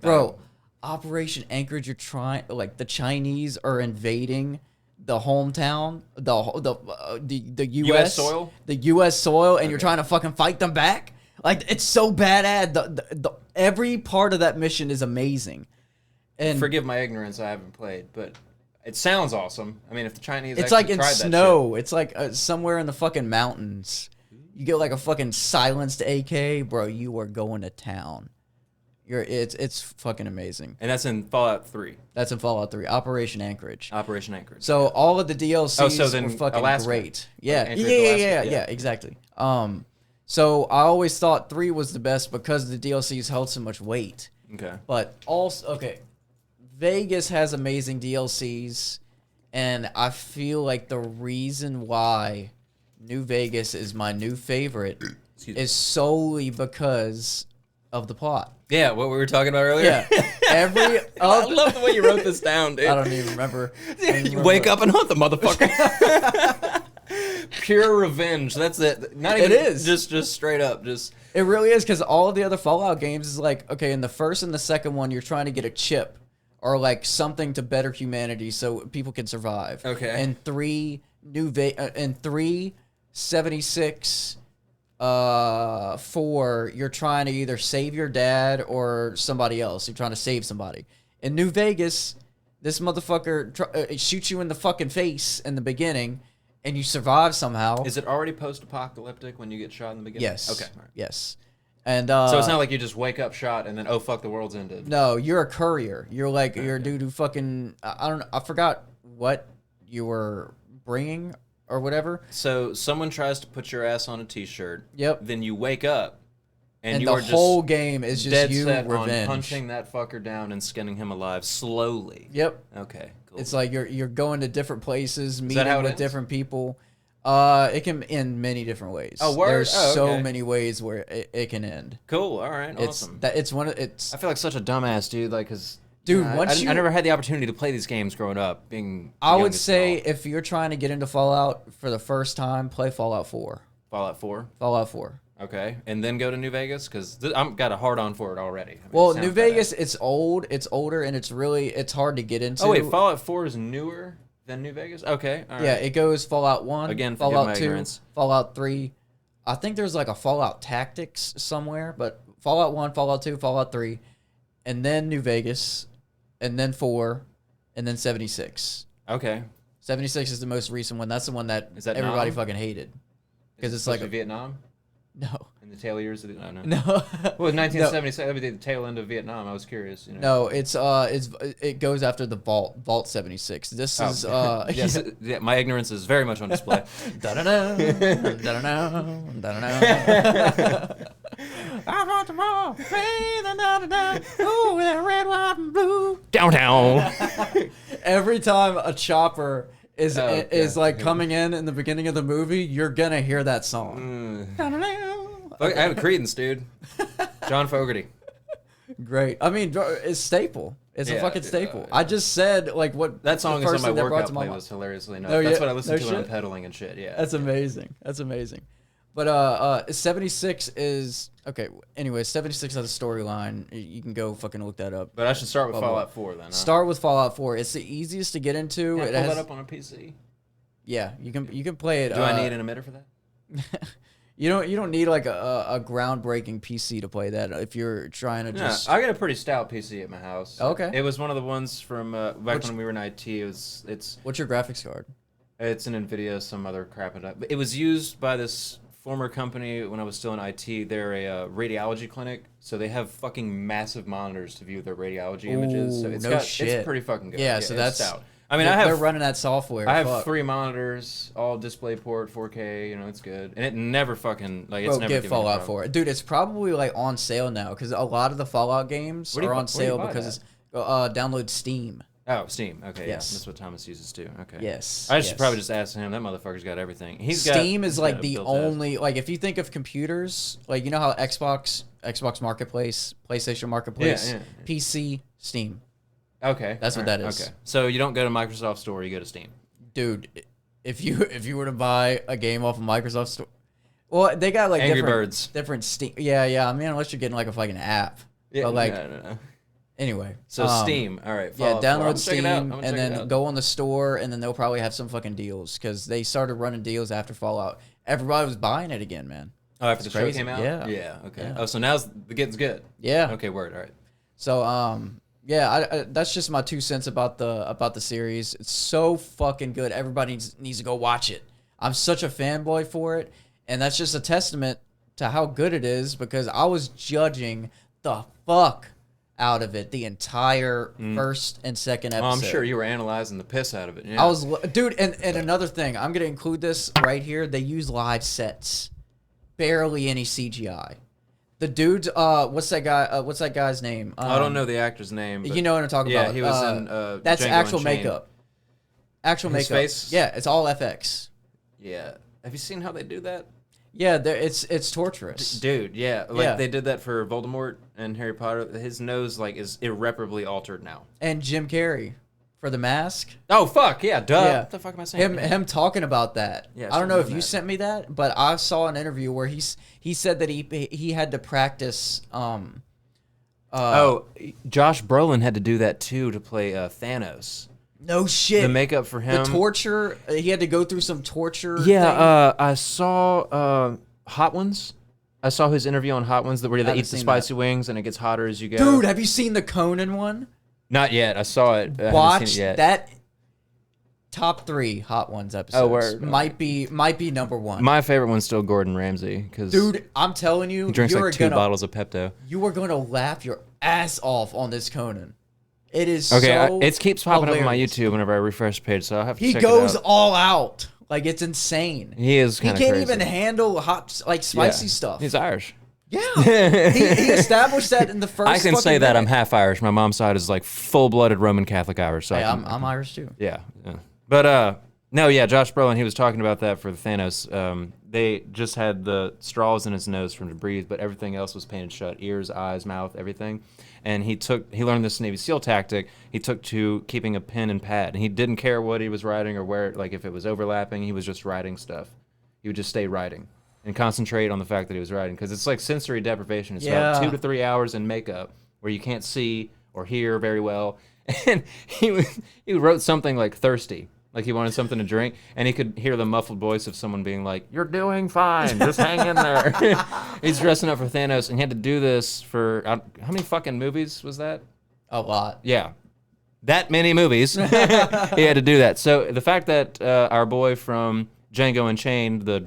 Speaker 1: bro. Operation Anchorage, you're trying, like, the Chinese are invading the hometown, the U.S.
Speaker 2: soil?
Speaker 1: the U.S. soil, and you're trying to fucking fight them back. Like, it's so badass. The every part of that mission is amazing. And
Speaker 2: Forgive my ignorance, I haven't played, but it sounds awesome. I mean, if the Chinese
Speaker 1: it's
Speaker 2: actually
Speaker 1: like in
Speaker 2: tried that
Speaker 1: snow. It's like somewhere in the fucking mountains. You get like a fucking silenced AK, bro. You are going to town. It's fucking amazing.
Speaker 2: and that's in Fallout 3,
Speaker 1: That's in Fallout 3, Operation Anchorage.
Speaker 2: Operation Anchorage.
Speaker 1: So all of the DLCs
Speaker 2: so then
Speaker 1: were fucking
Speaker 2: Alaska.
Speaker 1: great. Yeah,
Speaker 2: Anchorage,
Speaker 1: yeah,
Speaker 2: Alaska,
Speaker 1: exactly. So I always thought 3 was the best because the DLCs held so much weight.
Speaker 2: Okay.
Speaker 1: But also, okay, Vegas has amazing DLCs, and I feel like the reason why New Vegas is my new favorite is solely because of the plot.
Speaker 2: Yeah, what we were talking about earlier.
Speaker 1: Yeah, every
Speaker 2: I love the way you wrote this down, dude.
Speaker 1: I don't even remember.
Speaker 2: You wake up and hunt the motherfucker. Pure revenge. That's it. Not even.
Speaker 1: It is.
Speaker 2: Just straight up. Just.
Speaker 1: It really is, because all of the other Fallout games is like, okay, in the first and the second one, you're trying to get a chip or like something to better humanity so people can survive.
Speaker 2: Okay.
Speaker 1: And 76, 4, you're trying to either save your dad or somebody else. You're trying to save somebody. In New Vegas, this motherfucker shoots you in the fucking face in the beginning, and you survive somehow.
Speaker 2: Is it already post-apocalyptic when you get shot in the beginning?
Speaker 1: Yes.
Speaker 2: Okay. All right.
Speaker 1: Yes. And
Speaker 2: So it's not like you just wake up shot and then oh fuck the world's ended.
Speaker 1: no, you're a courier. You're like you're a dude who fucking I don't know. I forgot what you were bringing or whatever.
Speaker 2: So someone tries to put your ass on a t-shirt.
Speaker 1: Yep.
Speaker 2: Then you wake up and you
Speaker 1: the
Speaker 2: are just
Speaker 1: whole game is just
Speaker 2: dead
Speaker 1: you
Speaker 2: set
Speaker 1: revenge.
Speaker 2: on punching that fucker down and skinning him alive slowly.
Speaker 1: Yep.
Speaker 2: Okay. Cool.
Speaker 1: It's like you're going to different places,
Speaker 2: that
Speaker 1: meeting
Speaker 2: how it
Speaker 1: with
Speaker 2: ends?
Speaker 1: different people. It can in many different ways.
Speaker 2: Oh, word?
Speaker 1: There's
Speaker 2: Oh,
Speaker 1: so
Speaker 2: okay.
Speaker 1: many ways where it can end.
Speaker 2: Cool. All right.
Speaker 1: It's
Speaker 2: Awesome.
Speaker 1: that it's one of it's
Speaker 2: I feel like such a dumbass, dude. Like, cause
Speaker 1: Dude,
Speaker 2: I
Speaker 1: once you,
Speaker 2: never had the opportunity to play these games growing up. Being
Speaker 1: I
Speaker 2: young
Speaker 1: would
Speaker 2: as
Speaker 1: say
Speaker 2: hell.
Speaker 1: if you're trying to get into Fallout for the first time, play Fallout 4.
Speaker 2: Fallout 4.
Speaker 1: Fallout 4.
Speaker 2: Okay, and then go to New Vegas because I'm got a hard on for it already. I mean,
Speaker 1: Well,
Speaker 2: it sounds
Speaker 1: New Vegas, it's old, it's older, and it's hard to get into.
Speaker 2: Oh wait, Fallout 4 is newer than New Vegas. Okay, all right.
Speaker 1: Yeah, it goes Fallout 1,
Speaker 2: Again, forgive
Speaker 1: Fallout
Speaker 2: my
Speaker 1: 2,
Speaker 2: ignorance.
Speaker 1: Fallout 3. I think there's like a Fallout Tactics somewhere, but Fallout 1, Fallout 2, Fallout 3, and then New Vegas, and then 4, and then 76.
Speaker 2: Okay.
Speaker 1: 76 is the most recent one. That's the one that,
Speaker 2: Is that
Speaker 1: everybody
Speaker 2: Nam?
Speaker 1: fucking hated. Because it's
Speaker 2: Supposed
Speaker 1: like
Speaker 2: to be Vietnam
Speaker 1: no.
Speaker 2: in the tail years of the no.
Speaker 1: No.
Speaker 2: Well, 1977, that would be the tail end of Vietnam. I was curious. You know.
Speaker 1: No, it goes after the Vault 76. This is
Speaker 2: Yes, yeah, my ignorance is very much on display.
Speaker 1: Da-da-da, da-da-da, da-da-da. I want tomorrow. Ooh, that red, white, and blue.
Speaker 2: Downtown.
Speaker 1: Every time a chopper is
Speaker 2: okay.
Speaker 1: like coming in the beginning of the movie, you're gonna hear that song.
Speaker 2: Look, I have Credence, dude. John Fogerty.
Speaker 1: Great. I mean, it's staple. It's a
Speaker 2: Yeah,
Speaker 1: fucking
Speaker 2: dude,
Speaker 1: staple.
Speaker 2: yeah.
Speaker 1: I just said like what
Speaker 2: That song
Speaker 1: the
Speaker 2: is
Speaker 1: first
Speaker 2: on my
Speaker 1: thing that brought
Speaker 2: workout
Speaker 1: to my mind.
Speaker 2: playlist. Hilariously enough,
Speaker 1: No,
Speaker 2: that's
Speaker 1: yeah,
Speaker 2: what I listen
Speaker 1: no
Speaker 2: to when I'm
Speaker 1: shit.
Speaker 2: pedaling and shit. Yeah.
Speaker 1: That's amazing. That's amazing. But 76 is okay. Anyway, 76 has a storyline. You can go fucking look that up.
Speaker 2: But I should start with
Speaker 1: Blah, blah,
Speaker 2: Fallout 4 then. Huh?
Speaker 1: Start with Fallout 4. It's the easiest to get into.
Speaker 2: Can I
Speaker 1: It
Speaker 2: pull
Speaker 1: has,
Speaker 2: that up on a PC?
Speaker 1: yeah, you can play it.
Speaker 2: Do I need an emitter for that?
Speaker 1: You don't need like a groundbreaking PC to play that if you're trying to
Speaker 2: No,
Speaker 1: just.
Speaker 2: I got a pretty stout PC at my house.
Speaker 1: Okay.
Speaker 2: It was one of the ones from back when we were in IT.
Speaker 1: What's your graphics card?
Speaker 2: It's an NVIDIA, some other crap. It was used by this former company when I was still in IT. They're a radiology clinic, so they have fucking massive monitors to view their radiology images. So
Speaker 1: Ooh,
Speaker 2: it's
Speaker 1: no shit.
Speaker 2: It's pretty fucking good.
Speaker 1: Yeah, so
Speaker 2: it's
Speaker 1: that's
Speaker 2: stout. I mean,
Speaker 1: they're running that software.
Speaker 2: I have
Speaker 1: Fuck.
Speaker 2: 3 monitors, all DisplayPort, 4K. You know, it's good, and it never fucking like it's
Speaker 1: Bro,
Speaker 2: never
Speaker 1: get
Speaker 2: given me a
Speaker 1: Fallout
Speaker 2: problem.
Speaker 1: 4, dude. It's probably like on sale now because a lot of the Fallout games
Speaker 2: Where do you
Speaker 1: are
Speaker 2: bu-
Speaker 1: on
Speaker 2: where do you
Speaker 1: sale
Speaker 2: buy
Speaker 1: because
Speaker 2: that?
Speaker 1: it's download Steam.
Speaker 2: Oh, Steam. Okay,
Speaker 1: Yes.
Speaker 2: yeah, that's what Thomas uses too. Okay.
Speaker 1: Yes.
Speaker 2: I should
Speaker 1: yes.
Speaker 2: probably just ask him. That motherfucker's got everything.
Speaker 1: Steam is like the
Speaker 2: built ass.
Speaker 1: only like if you think of computers, like you know how Xbox Marketplace, PlayStation Marketplace,
Speaker 2: Yeah.
Speaker 1: PC, Steam.
Speaker 2: Okay.
Speaker 1: That's what
Speaker 2: alright,
Speaker 1: that is.
Speaker 2: Okay. So you don't go to Microsoft Store, you go to Steam.
Speaker 1: Dude, if you were to buy a game off of Microsoft Store, well, they got like
Speaker 2: Angry
Speaker 1: different,
Speaker 2: Birds.
Speaker 1: different Steam. Yeah. I mean, unless you're getting like a fucking app. But like
Speaker 2: no.
Speaker 1: anyway.
Speaker 2: So Steam. All right.
Speaker 1: Yeah,
Speaker 2: Fallout 4. I'm
Speaker 1: download
Speaker 2: gonna check
Speaker 1: Steam
Speaker 2: it out. I'm gonna
Speaker 1: and
Speaker 2: check it
Speaker 1: then
Speaker 2: out.
Speaker 1: go on the store, and then they'll probably have some fucking deals because they started running deals after Fallout. Everybody was buying it again, man.
Speaker 2: Oh, after the
Speaker 1: It's
Speaker 2: show
Speaker 1: crazy.
Speaker 2: came out.
Speaker 1: Yeah.
Speaker 2: Yeah. Okay.
Speaker 1: Yeah.
Speaker 2: Oh, so now's the getting's good.
Speaker 1: Yeah.
Speaker 2: Okay. Word. All right.
Speaker 1: So yeah, I that's just my 2 cents about the series. It's so fucking good. Everybody needs to go watch it. I'm such a fanboy for it, and that's just a testament to how good it is because I was judging the fuck out of it the entire first and second episode.
Speaker 2: Well, I'm sure you were analyzing the piss out of it. Yeah.
Speaker 1: I was, dude, and another thing, I'm gonna include this right here. They use live sets, barely any CGI. The dude's, what's that guy? What's that guy's name?
Speaker 2: I don't know the actor's name. But
Speaker 1: You know what I'm talking
Speaker 2: yeah,
Speaker 1: about?
Speaker 2: he was in.
Speaker 1: That's
Speaker 2: Django
Speaker 1: actual
Speaker 2: Unchained.
Speaker 1: makeup. Actual
Speaker 2: His
Speaker 1: makeup.
Speaker 2: face?
Speaker 1: Yeah, it's all FX.
Speaker 2: Yeah. Have you seen how they do that?
Speaker 1: Yeah, it's torturous.
Speaker 2: Dude, yeah. Like
Speaker 1: Yeah.
Speaker 2: they did that for Voldemort and Harry Potter. His nose like is irreparably altered now.
Speaker 1: And Jim Carrey for the mask.
Speaker 2: Oh fuck, yeah, duh.
Speaker 1: Yeah.
Speaker 2: What the fuck am I saying?
Speaker 1: Him talking about that.
Speaker 2: Yeah,
Speaker 1: I don't know if
Speaker 2: remember
Speaker 1: you
Speaker 2: that.
Speaker 1: sent me that, but I saw an interview where he said that he had to practice.
Speaker 2: Josh Brolin had to do that too to play Thanos.
Speaker 1: No shit.
Speaker 2: The makeup for him.
Speaker 1: The torture. He had to go through some torture.
Speaker 2: Yeah, I saw Hot Ones. I saw his interview on Hot Ones where they
Speaker 1: haven't
Speaker 2: eat the
Speaker 1: seen
Speaker 2: spicy wings and it gets hotter as you go.
Speaker 1: Dude, have you seen the Conan one?
Speaker 2: Not yet. I saw it. I haven't
Speaker 1: Watch
Speaker 2: seen it yet.
Speaker 1: that. Top 3 Hot Ones episodes.
Speaker 2: Oh, word.
Speaker 1: Might be number 1.
Speaker 2: My favorite one's still Gordon Ramsay because
Speaker 1: Dude, I'm telling you,
Speaker 2: he drinks
Speaker 1: you're
Speaker 2: like 2
Speaker 1: gonna,
Speaker 2: bottles of Pepto.
Speaker 1: You are going to laugh your ass off on this Conan. It is
Speaker 2: Okay,
Speaker 1: so
Speaker 2: it keeps popping up on my
Speaker 1: hilarious.
Speaker 2: YouTube whenever I refresh the page, so I'll have to
Speaker 1: He
Speaker 2: check
Speaker 1: goes
Speaker 2: it out.
Speaker 1: all out. Like, it's insane.
Speaker 2: He is
Speaker 1: He
Speaker 2: kind of
Speaker 1: can't
Speaker 2: crazy.
Speaker 1: even handle hot, like, spicy stuff.
Speaker 2: He's Irish.
Speaker 1: Yeah. he established that in the first
Speaker 2: I can say
Speaker 1: fucking
Speaker 2: that I'm
Speaker 1: minute.
Speaker 2: half Irish. My mom's side is like full-blooded Roman Catholic Irish. So
Speaker 1: Hey,
Speaker 2: I can-
Speaker 1: I'm Irish, too.
Speaker 2: Yeah. But no, yeah, Josh Brolin, he was talking about that for the Thanos. they just had the straws in his nose for him to breathe, but everything else was painted shut: ears, eyes, mouth, everything. And he learned this Navy SEAL tactic. He took to keeping a pen and pad, and he didn't care what he was writing or where, like if it was overlapping. He was just writing stuff. He would just stay writing and concentrate on the fact that he was writing, because it's like sensory deprivation. It's about 2 to 3 hours in makeup where you can't see or hear very well. And he wrote something like thirsty. Like he wanted something to drink, and he could hear the muffled voice of someone being like, "You're doing fine, just hang in there." He's dressing up for Thanos, and he had to do this for, how many fucking movies was that?
Speaker 1: A lot.
Speaker 2: Yeah. That many movies. He had to do that. So the fact that our boy from Django Unchained, the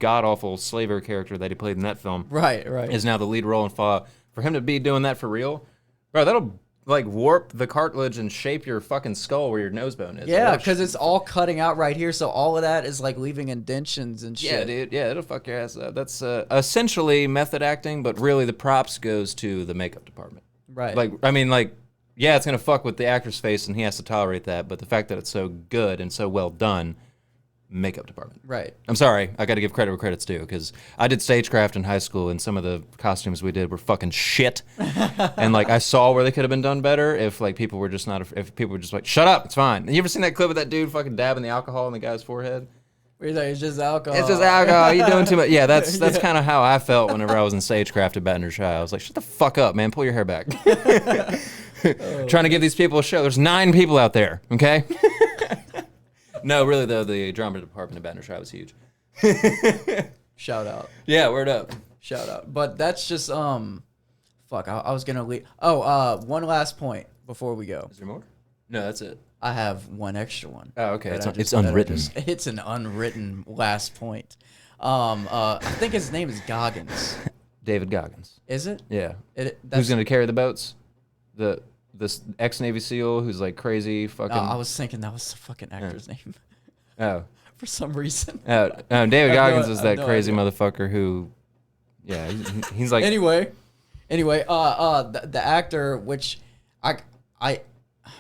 Speaker 2: god-awful slaver character that he played in that film,
Speaker 1: Right.
Speaker 2: is now the lead role in Fallout, for him to be doing that for real, bro, that'll like warp the cartilage and shape your fucking skull where your nose bone is.
Speaker 1: Yeah, because it's all cutting out right here, so all of that is like leaving indentions and shit.
Speaker 2: Yeah, dude. Yeah, it'll fuck your ass up. That's essentially method acting, but really the props goes to the makeup department.
Speaker 1: Right.
Speaker 2: Like, I mean, like, yeah, it's gonna fuck with the actor's face, and he has to tolerate that. But the fact that it's so good and so well done, makeup department.
Speaker 1: Right.
Speaker 2: I'm sorry, I got to give credit where credit's due, because I did stagecraft in high school, and some of the costumes we did were fucking shit. And like, I saw where they could have been done better if like people were just not, if people were just like, shut up, it's fine. You ever seen that clip of that dude fucking dabbing the alcohol in the guy's forehead?
Speaker 1: Where he's like, it's just alcohol.
Speaker 2: It's just alcohol. You're doing too much. Yeah, that's kind of how I felt whenever I was in stagecraft at Baton Rouge High. I was like, shut the fuck up, man. Pull your hair back. Trying to give these people a show. There's 9 people out there. Okay. No, really though, the drama department at Baton Rouge High was huge.
Speaker 1: Shout out.
Speaker 2: Yeah, word up.
Speaker 1: Shout out. But that's just fuck. I was gonna leave. Oh, one last point before we go.
Speaker 2: Is there more? No, that's it.
Speaker 1: I have one extra one.
Speaker 2: Oh, okay. It's
Speaker 1: that I
Speaker 2: unwritten.
Speaker 1: It's an unwritten last point. I think his name is Goggins.
Speaker 2: David Goggins.
Speaker 1: Is it?
Speaker 2: Yeah.
Speaker 1: That's,
Speaker 2: Who's gonna carry the boats? This ex-Navy SEAL who's like crazy fucking.
Speaker 1: I was thinking that was the fucking actor's name.
Speaker 2: Oh.
Speaker 1: For some reason.
Speaker 2: David Goggins is that
Speaker 1: no
Speaker 2: crazy
Speaker 1: idea.
Speaker 2: motherfucker who. Yeah, he's like.
Speaker 1: Anyway, the actor, which I.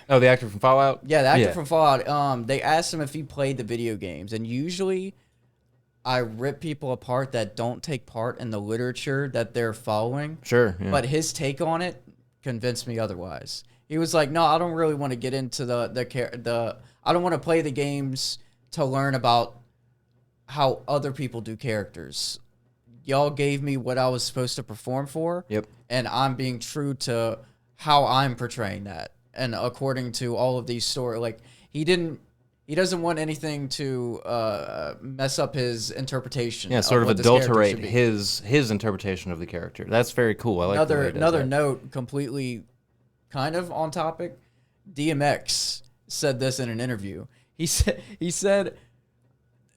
Speaker 2: Oh, the actor from Fallout.
Speaker 1: Yeah, the actor from Fallout. They asked him if he played the video games, and usually, I rip people apart that don't take part in the literature that they're following.
Speaker 2: Sure. Yeah.
Speaker 1: But his take on it convinced me otherwise. He was like, "No, I don't really want to get into the. I don't want to play the games to learn about how other people do characters. Y'all gave me what I was supposed to perform for.
Speaker 2: Yep.
Speaker 1: And I'm being true to how I'm portraying that. And according to all of these stories, like he doesn't want anything to mess up his interpretation.
Speaker 2: Yeah, sort of
Speaker 1: what this character
Speaker 2: adulterate
Speaker 1: should be.
Speaker 2: his interpretation of the character. That's very cool. I like the way he does
Speaker 1: Another
Speaker 2: that.
Speaker 1: note, completely kind of on topic. DMX said this in an interview. He said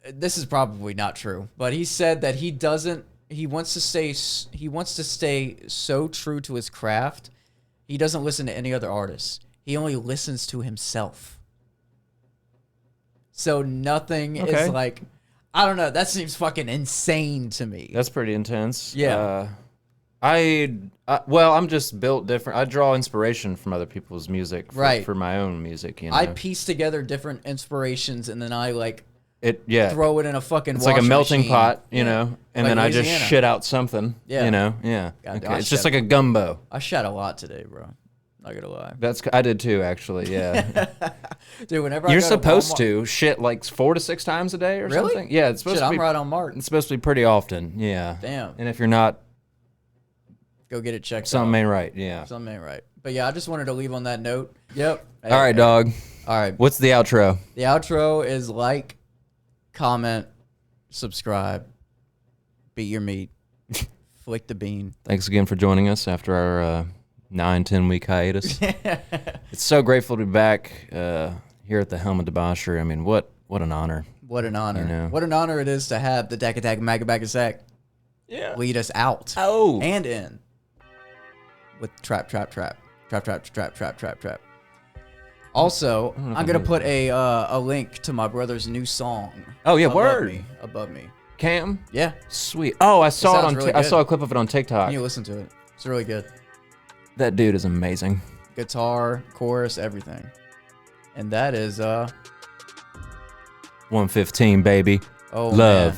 Speaker 1: this is probably not true, but he said that he wants to stay so true to his craft. He doesn't listen to any other artists. He only listens to himself. So nothing is like, I don't know. That seems fucking insane to me.
Speaker 2: That's pretty intense.
Speaker 1: Yeah.
Speaker 2: Well, I'm just built different. I draw inspiration from other people's music
Speaker 1: Right.
Speaker 2: for my own music. You know?
Speaker 1: I piece together different inspirations and then I like
Speaker 2: Yeah.
Speaker 1: throw it in a fucking
Speaker 2: It's like a
Speaker 1: washing
Speaker 2: melting
Speaker 1: machine.
Speaker 2: pot, you know, and
Speaker 1: Like
Speaker 2: then I just
Speaker 1: Louisiana.
Speaker 2: shit out something.
Speaker 1: Yeah.
Speaker 2: You know. Yeah.
Speaker 1: God,
Speaker 2: Okay.
Speaker 1: I
Speaker 2: It's just
Speaker 1: shed-
Speaker 2: like a gumbo.
Speaker 1: I shat a lot today, bro. Not gonna lie.
Speaker 2: I did too, actually. Yeah.
Speaker 1: Dude, whenever
Speaker 2: You're
Speaker 1: I go
Speaker 2: supposed
Speaker 1: Walmart-
Speaker 2: to shit like 4 to 6 times a day or
Speaker 1: Really?
Speaker 2: something. Yeah, it's supposed
Speaker 1: Shit,
Speaker 2: to
Speaker 1: I'm
Speaker 2: be.
Speaker 1: right on mark.
Speaker 2: It's supposed to be pretty often. Yeah.
Speaker 1: Damn.
Speaker 2: And if you're not,
Speaker 1: Go get it checked
Speaker 2: something
Speaker 1: out.
Speaker 2: ain't right. Yeah.
Speaker 1: Something ain't right. But yeah, I just wanted to leave on that note. Yep.
Speaker 2: All right, dog.
Speaker 1: All right.
Speaker 2: What's the outro?
Speaker 1: The outro is like, comment, subscribe, beat your meat, flick the bean.
Speaker 2: Thanks again for joining us after our 9-10 week hiatus. It's so grateful to be back here at the helm of debauchery. I mean, what an honor.
Speaker 1: What an honor.
Speaker 2: You know.
Speaker 1: What an honor it is to have the Dak Attack Maga Bag Sack lead us out
Speaker 2: Oh.
Speaker 1: and in with trap. Also, I'm gonna put a link to my brother's new song.
Speaker 2: Oh, yeah,
Speaker 1: above
Speaker 2: word.
Speaker 1: me, above me.
Speaker 2: Cam?
Speaker 1: Yeah,
Speaker 2: Sweet. Oh, I saw it
Speaker 1: sounds
Speaker 2: on
Speaker 1: really
Speaker 2: I
Speaker 1: good.
Speaker 2: saw a clip of it on TikTok.
Speaker 1: you listen to it. It's really good.
Speaker 2: That dude is amazing.
Speaker 1: Guitar, chorus, everything. And that is
Speaker 2: 115, baby.
Speaker 1: oh
Speaker 2: Love.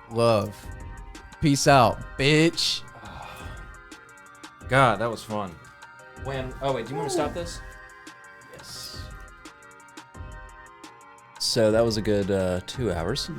Speaker 1: man. love. Peace out, bitch.
Speaker 2: God, that was fun. When? Oh wait, do you want me to stop this? Yes. So that was a good 2 hours.